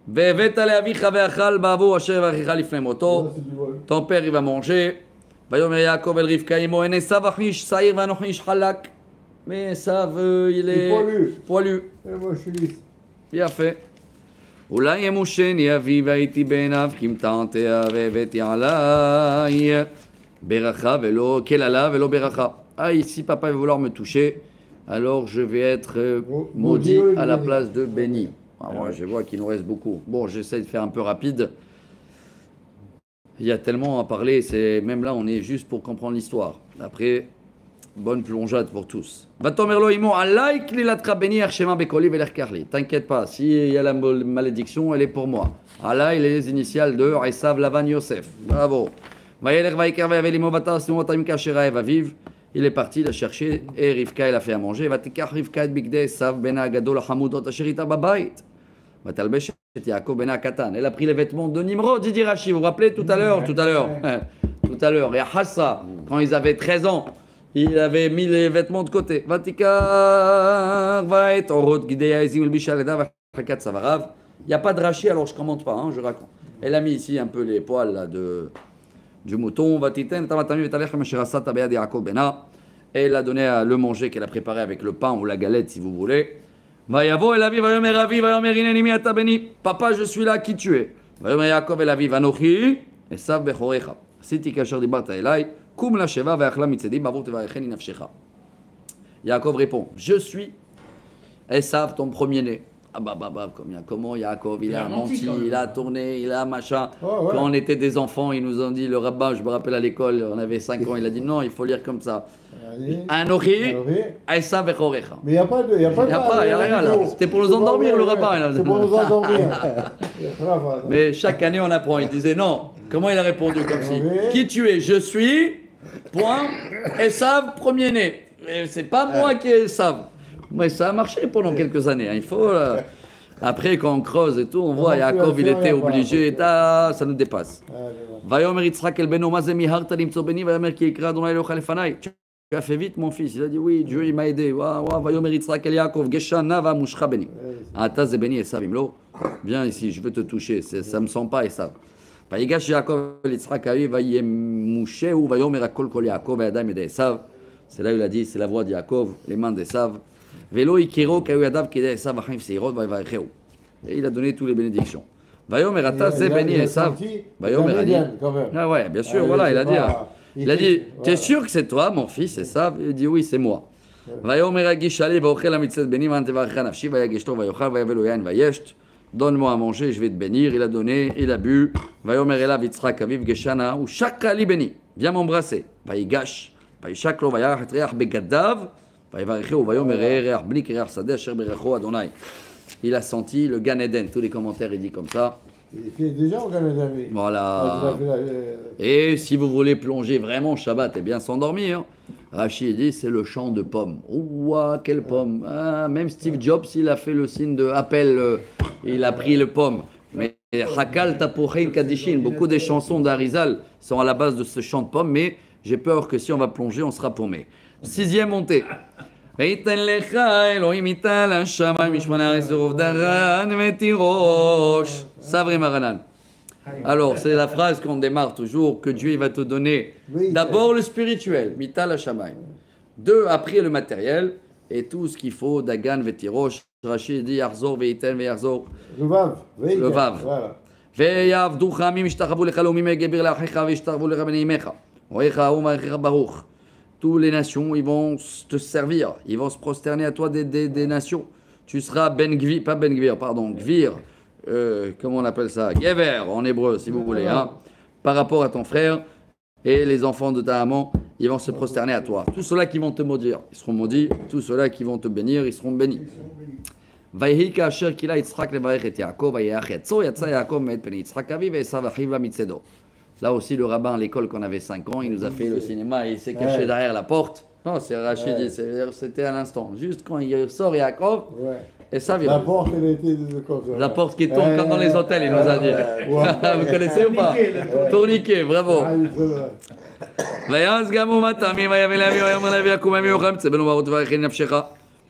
והבאת לאביך ואכל בעבור אשר אביך לפני מותו. Ton père il va manger. ויאמר יעקב אל רבקה אמו אין עשיו איש שעיר ואנוכי איש חלק. Mais עשיו il est poilu. Et moi je suis lisse. Bien fait. אולי ימושני אבי והייתי בעיניו כמטענתיה והבאתי עליי ברכה ולא קללה ולא ברכה. Ah ici papa va vouloir me toucher, alors je vais être maudit à la place de béni. Ah, moi je vois qu'il nous reste beaucoup. Bon, j'essaie de faire un peu rapide. Il y a tellement à parler, même là on est juste pour comprendre l'histoire. Après, bonne plongeade pour tous. T'inquiète pas, s'il y a la malédiction, elle est pour moi. Allah, il est les initiales de Esav Lavan Yosef. Bravo. Il est parti, il a cherché, et Rivka, il a fait à manger. Elle a pris les vêtements de Nimrod, dit Rashi. Vous vous rappelez tout à l'heure. Et à Hassa, quand ils avaient 13 ans, il avait mis les vêtements de côté. Il n'y a pas de Rashi, alors je ne commente pas, je raconte. Elle a mis ici un peu les poils là, du mouton. Et elle a donné à le manger qu'elle a préparé avec le pain ou la galette si vous voulez. Papa, je suis là, qui tu es? Yaakov el aviv anochi, Esav bechorecha. Siti kasher dibarta elai, kum la sheva ve'achla mitzedi, bavur tevarecheni nafshecha. Yaakov répond, je suis Esav, ton premier-né. Ah comment Yaakov, il a menti, il a tourné, il a machin. Oh, ouais. Quand on était des enfants, ils nous ont dit, le rabbin, je me rappelle à l'école, on avait 5 ans, il a dit non, il faut lire comme ça. Anochi, Esav bechorecha. Mais il n'y a pas de. Il n'y a rien là. C'était pour nous endormir, le rabbin. Là. C'est pour nous endormir. Mais chaque année, on apprend. Il disait non. Comment il a répondu comme si? Qui tu es? Je suis. Point. Esav, premier-né. C'est pas moi qui est Esav. Mais ça a marché pendant quelques années. Il faut. Après, quand on creuse et tout, on voit Yaakov, il était obligé. Ça nous dépasse. Vayomer Yitzhak el beno mazem miharta limtso beni vayomer ki ikra Adonai Elocha lefanai. Tu as fait vite, mon fils. Il a dit oui, Dieu il m'a aidé. Vayomer Yitzhak el Yaakov geshana va mushcha beni. Ata ze beni Esav imlo. Viens ici, je veux te toucher. Ça me sent pas Esav. Vayigash Yaakov el Yitzhak avi vayem mushe ou vayomer akol kol Yaakov vayadam ede Esav. C'est là où il a dit, c'est la voix de Yaakov, les mains d'Esav. Velo ikiro kayadav kede Esav achim seirot vayvarecheu. Et il a donné toutes les bénédictions. Vayomer ata ze beni Esav. Vayomer a dit. Ah ouais, bien sûr, voilà, il a dit. Il a dit, t'es sûr que c'est toi, mon fils, Esav? Il dit oui, c'est moi. Vayomer agish ali vaochel hamitzet beni vantevarcha nafshi vayageshto vayochal vayavelo yain vayesht. Donne-moi à manger, je vais te bénir. Il a donné, il a bu. Vayomer elav Yitzhak aviv geshana ou shaka li beni. Viens m'embrasser. Vayigash. Vayishaklo vayarach reach begadav. Vayivarecheu vayomer reach bli reach sadeh asher berecho Adonai. Il a senti le Gan Eden. Tous les commentaires, il dit comme ça. Il est déjà au Gan Eden. Voilà. Et si vous voulez plonger vraiment Shabbat et bien s'endormir, Rachid dit c'est le champ de pommes. Ouah, quelle pomme! Ah, même Steve Jobs, il a fait le signe de appel, il a pris le pomme. Mais Hakal Tapuchein Kadishin, beaucoup des chansons d'Arizal sont à la base de ce champ de pommes, mais j'ai peur que si on va plonger, on sera paumé. 6e montée. Savre Maranan. Alors, c'est la phrase qu'on démarre toujours, que Dieu il va te donner d'abord le spirituel, Mital Hashamayim. 2, après le matériel, et tout ce qu'il faut, Dagan, Vetirosh, Rachid dit, Arzor, Veiten, Veyarzor. Le Vav. Le Vav. Voilà. Veyavdu Chamim, Ishtachavu Lechalom, Imegebir Lachecha, Vishtachavu Lechabene Imecha. Oecha, Omarecha Baruch. Toutes les nations, ils vont te servir, ils vont se prosterner à toi des nations. Tu seras Ben Gvir, pas Ben Gvir, pardon, Gvir. Comment on appelle ça? Gever en hébreu, si vous voulez, hein, par rapport à ton frère et les enfants de ta maman, ils vont se prosterner à toi. Tous ceux-là qui vont te maudire, ils seront maudits. Tous ceux-là qui vont te bénir, ils seront bénis. Là aussi, le rabbin à l'école, quand on avait 5 ans, il nous a fait le cinéma et il s'est caché derrière la porte. Non, c'est Rachid, c'était à l'instant. Juste quand il sort Yaakov, et ça vient. La porte, elle était de côté. La porte qui tombe comme dans les hôtels, il nous a dit. Vous connaissez ou pas? Tourniquet, bravo.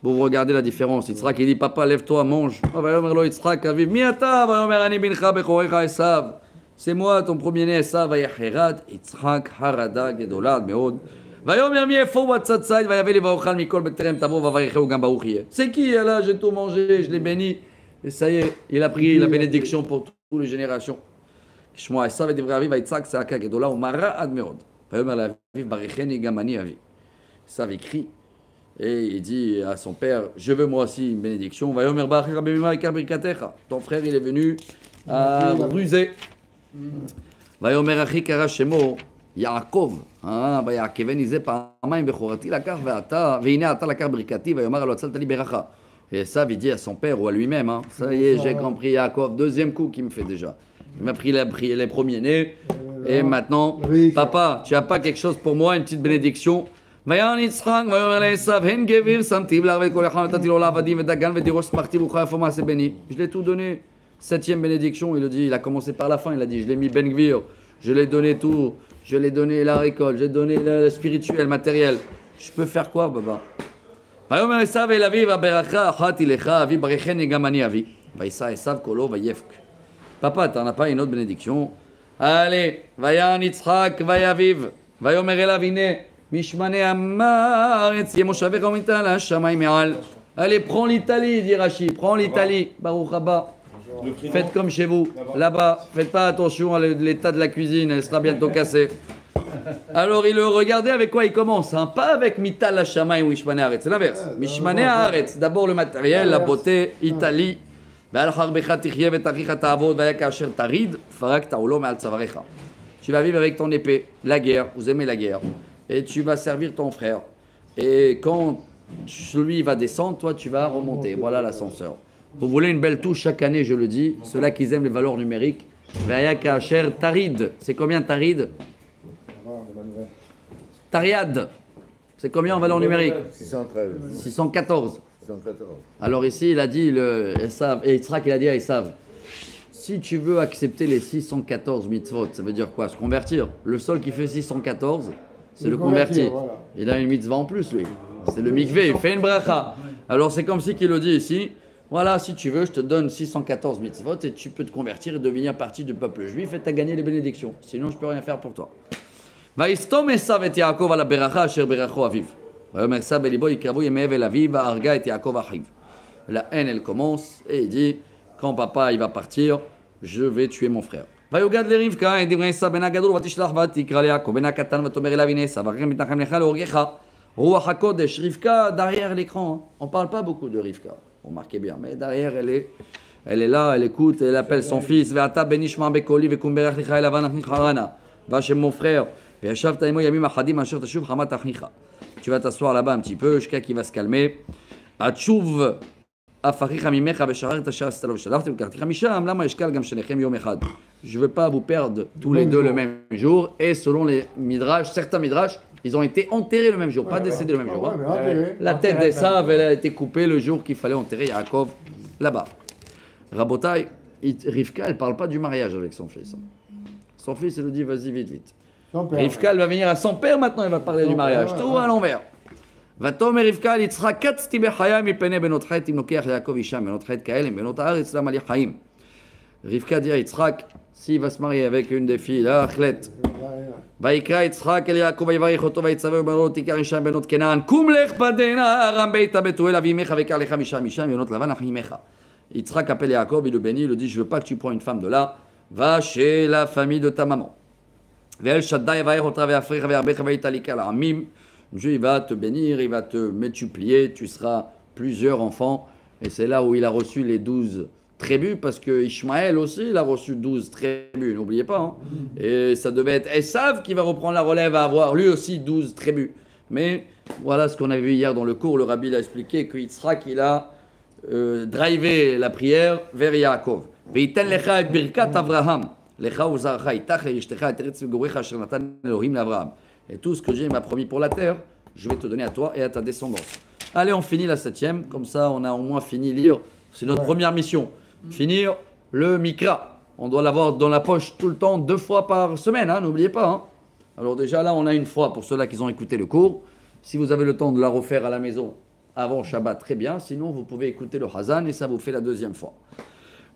Vous regardez la différence. Yitzhak, il dit, papa, lève-toi, mange. C'est moi, ton premier-né, Esav, Yitzhak, Harada, Gedolad, Meod. C'est qui là? J'ai tout mangé, je l'ai béni. Et ça y est, il a pris la bénédiction pour toutes les générations. Shmoa Esav et Devravi va Yitzhak, c'est Aka Gedola, ou Mara Ad Meod. Esav écrit et il dit à son père, je veux moi aussi une bénédiction. Ton frère, il est venu à ruser. Vayomer Achi Kara Shemo Yaakov. ויעקבני זה פעמיים בכורתי לקח והנה אתה לקח ברכתי ויאמר לו הצלת לי ברכה. Et ça, il dit à son père ou à lui-même, hein, ça y est, j'ai compris Yaakov, deuxième coup qu'il me fait déjà. Il m'a pris les premiers-nés et maintenant, papa, tu n'as pas quelque chose pour moi, une petite bénédiction? ויען יצחק ויאמר לעשו הן גביר שמתי ולעבד כל אחד נתתי לו לעבדים ודגן ותירוש שמחתי ברוך איפה מעשה בני. Je l'ai tout donné. 7e bénédiction, il le dit, il a commencé par la fin, il a dit, je l'ai mis Ben Gvir, je l'ai donné tout. Je l'ai donné la récolte, j'ai donné le spirituel, matériel. Je peux faire quoi, Baba? ויאמר עשו אל אביו הברכה אחת לך אבי ברכני גם אני אבי. ויישא עשו קולו ויבך. Papa, t'en as pas une autre bénédiction? Allez, Vayan Yitzhak, Vayaviv, Vayomer elav hine, Mishmane Haaretz, Yemoshavecha umital hashamayim me'al. Allez, prends l'Italie, dit Rashi, prends l'Italie. Baruch haba. Faites comme chez vous, là-bas. Faites pas attention à l'état de la cuisine, elle sera bientôt cassée. Alors il le regardait avec quoi il commence, hein? Pas avec Mital Hashamayim ou Mishmane Haaretz, c'est l'inverse. Mishmane Haaretz, d'abord le matériel, la beauté, Italie. Tu vas vivre avec ton épée, la guerre, vous aimez la guerre, et tu vas servir ton frère. Et quand lui va descendre, toi tu vas remonter. Voilà l'ascenseur. Vous voulez une belle touche chaque année, je le dis, ceux-là qui aiment les valeurs numériques. Tarid, c'est combien Tarid? Tariad, c'est combien en valeur numérique? 613. 614. 614. Alors ici, il a dit, et Yitzhak, il a dit à Esav, si tu veux accepter les 614 mitzvot, ça veut dire quoi? Se convertir. Le seul qui fait 614, c'est le converti. Voilà. Il a une mitzvah en plus, lui. C'est le mikvé, il fait une bracha. Alors c'est comme si qu'il le dit ici, voilà, si tu veux, je te donne 614 mitzvot et tu peux te convertir et devenir partie du peuple juif et tu as gagné les bénédictions. Sinon, je ne peux rien faire pour toi. ויסתום עשיו את יעקב על הברכה אשר ברכו אביו. ויאמר עשיו בליבו יקרבו ימי אבל אביו והרגה את יעקב אחיו. La haine, elle commence et il dit, quand papa il va partir, je vais tuer mon frère. ויוגד לרבקה את דברי עשיו בן הגדול ותשלח ותקרא ליעקב בן הקטן ותאמר אליו הנה עשיו אחריכם מתנחם לך להורגך. רוח הקודש, Rivka derrière l'écran. On ne parle pas beaucoup de Rivka, remarquez bien, mais derrière elle est là, elle écoute, elle appelle son fils. ואתה בן ישמע בקולי וקום ברך לך אל לבן אחיך חרנה. Va chez mon frère. Tu vas t'asseoir là-bas un petit peu jusqu'à qu'il va se calmer. Je ne veux pas vous perdre tous les deux le même jour. Et selon les midrash, certains midrash, ils ont été enterrés le même jour, pas décédés le même jour. Hein. La tête d'Esav, elle a été coupée le jour qu'il fallait enterrer Yaakov là-bas. Rabotai, Rivka, elle ne parle pas du mariage avec son fils. Son fils, il lui dit, vas-y, vite, vite. Rivka, elle va venir à son père, maintenant elle va parler du mariage. Tout à l'envers. ותאמר רבקה ליצחק קצתי בחיי מפני בנות חטא אם לוקח ליעקב אישה בנות חטא כאלה בנות הארץ למה לי חיים. Rivka dit à Yitzhak, s'il va se marier avec une des filles, là, Achlet. ויקרא יצחק אל יעקב ויברך אותו ויצווה ובנו תיקח אישה בנות כנען קום לך בדנה ארם ביתה בתואל אבי אמך וקח לך משם אישה בנות לבן אחי אמך. Yitzhak appelle Yaakov, il le bénit, il lui dit, je veux pas que tu prends une femme de là, va chez la famille de ta maman. Ve'el shaddai yavayech otra ve'afrecha ve'arbecha ve'italika la'amim. Dieu, il va te bénir, il va te multiplier, tu seras plusieurs enfants. Et c'est là où il a reçu les 12 tribus, parce que Ishmaël aussi, il a reçu 12 tribus, n'oubliez pas. Hein. Et ça devait être Esav qui va reprendre la relève à avoir lui aussi 12 tribus. Mais voilà ce qu'on avait vu hier dans le cours, le rabbi l'a expliqué, que Yitzhak, il a drivé la prière vers Yaakov. Ve'iten lecha et birkat Avraham. Lecha uzarcha itach le'ishtecha et eretz v'gorecha asher natan Elohim l'Avraham. Et tout ce que Dieu m'a promis pour la terre, je vais te donner à toi et à ta descendance. Allez, on finit la 7e, comme ça on a au moins fini lire. C'est notre première mission, finir le Mikra. On doit l'avoir dans la poche tout le temps, 2 fois par semaine, hein, n'oubliez pas. Hein. Alors déjà là, on a une fois pour ceux-là qui ont écouté le cours. Si vous avez le temps de la refaire à la maison avant Shabbat, très bien. Sinon, vous pouvez écouter le Hazan et ça vous fait la 2e fois.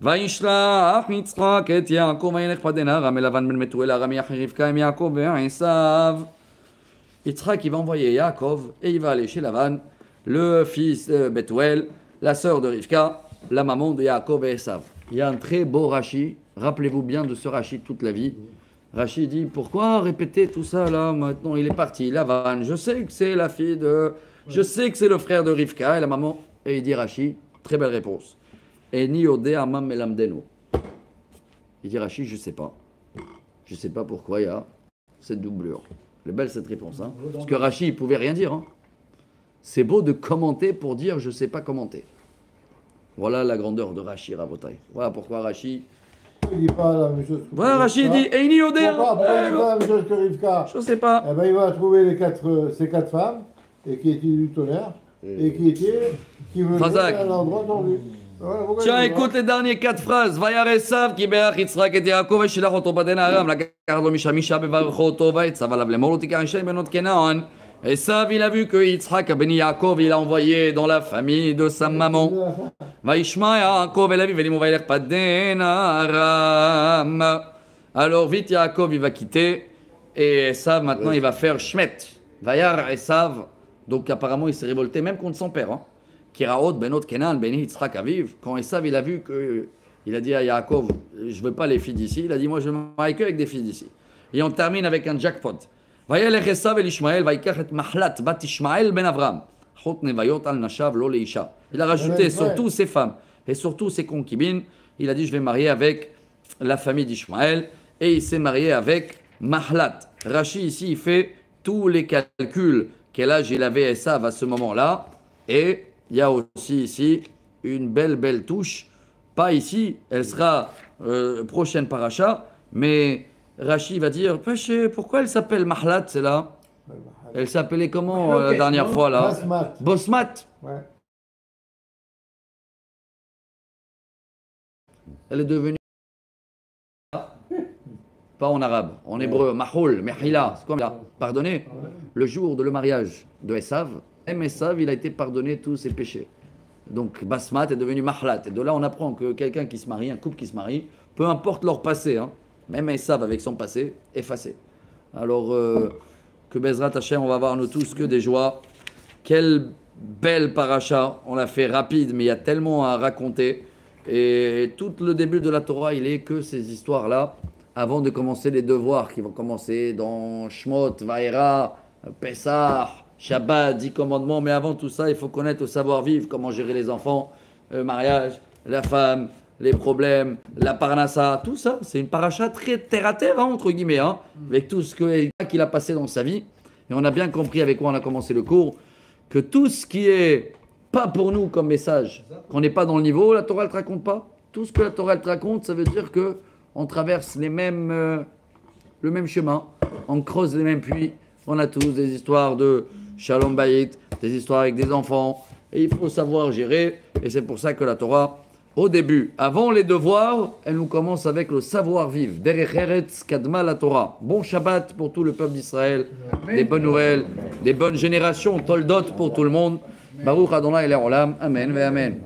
וישלח יצחק את יעקב וילך פדנה ארם אל לבן בן מתואל ארם יחי רבקה עם יעקב ועשיו. Yitzhak, il va envoyer Yaakov et il va aller chez Lavan, le fils de Bethuel, la sœur de Rivka, la maman de Yaakov et Esav. Il y a un très beau Rashi, rappelez-vous bien de ce Rashi toute la vie. Rashi dit, pourquoi répéter tout ça là, maintenant il est parti, Lavan, je sais que c'est la fille de... Je sais que c'est le frère de Rivka et la maman. Et il dit Rashi, très belle réponse. Eni ode amam melamdeno. Il dit Rashi, je sais pas. Je sais pas pourquoi il y a cette doublure. Elle est belle cette réponse. Hein. Parce que Rashi, il pouvait rien dire. Hein. C'est beau de commenter pour dire je sais pas commenter. Voilà la grandeur de Rashi Rabotai. Voilà pourquoi Rashi. Il dit pas la même chose que voilà, Rashi dit Eni ode. Pourquoi il dit pas la même chose que Rivka? Je sais pas. Eh ben, il va trouver ces 4 femmes et qui étaient du tonnerre et qui venaient à l'endroit tendu. Tiens, écoute les dernières 4 phrases. וירא עשיו כי ברך יצחק את יעקב ושלח אותו בדן ארם לקח לו משם אישה בברכו אותו ויצו עליו לאמור לו תיקח אישה מבנות כנען Esav, il a vu que Yitzhak, Beni Yaakov, il a envoyé dans la famille de sa maman. Vaishma Yaakov, el Aviv, Elim Vaylech Paden Aram. Alors vite, Yaakov, il va quitter. Et Esav, maintenant, il va faire Shmet. Vayar Esav. Donc apparemment, il s'est révolté même contre son père. Hein. Kiraot, Benot, Kenan, Beni Yitzhak, Aviv. Quand Esav, il a vu que. Il a dit à Yaakov, je ne veux pas les filles d'ici. Il a dit, moi, je ne me marie que avec des filles d'ici. Et on termine avec un jackpot. וילך עשיו אל ישמעאל ויקח את מחלת בת ישמעאל בן אברהם. חוט נוויות על נשיו לא לאישה. Il a rajouté surtout ses femmes et surtout ses concubines. Il a dit je vais marier avec la famille d'Ishmaël et il s'est marié avec Mahlat. Rashi ici il fait tous les calculs quel âge il avait Esav à ce moment-là et il y a aussi ici une belle touche. Pas ici, elle sera prochaine paracha, mais Rashi va dire, pourquoi elle s'appelle Mahlat, c'est là? Elle s'appelait comment la dernière fois là? Basmat. Bosmat. Ouais. Elle est devenue pas en arabe, en hébreu, Mahol, Mehila, c'est comme là, pardonné. Le jour de le mariage de Esav, même Esav, il a été pardonné tous ses péchés. Donc Basmat est devenu Mahlat. Et de là, on apprend que quelqu'un qui se marie, un couple qui se marie, peu importe leur passé, hein, même Esav avec son passé, effacé. Alors que Bezrat Hashem, on va voir nous tous que des joies. Quelle belle paracha, on l'a fait rapide, mais il y a tellement à raconter. Et tout le début de la Torah, il est que ces histoires-là, avant de commencer les devoirs qui vont commencer dans Shmot, Vaera, Pessah, Shabbat, 10 commandements. Mais avant tout ça, il faut connaître le savoir-vivre, comment gérer les enfants, le mariage, la femme, les problèmes, la parnassa, tout ça. C'est une paracha très terre-à-terre, hein, entre guillemets, hein, avec tout ce qu'il a passé dans sa vie. Et on a bien compris avec quoi on a commencé le cours, que tout ce qui est pas pour nous comme message, qu'on n'est pas dans le niveau, la Torah ne te raconte pas. Tout ce que la Torah te raconte, ça veut dire que on traverse le même chemin, on creuse les mêmes puits. On a tous des histoires de Shalom Bayit, des histoires avec des enfants. Et il faut savoir gérer. Et c'est pour ça que la Torah, au début, avant les devoirs, elle nous commence avec le savoir-vivre. Derech Eretz Kadma la Torah. Bon Shabbat pour tout le peuple d'Israël. Des bonnes nouvelles, des bonnes générations, Toldot pour tout le monde. Baruch Adonai Le'olam. Amen ve Amen.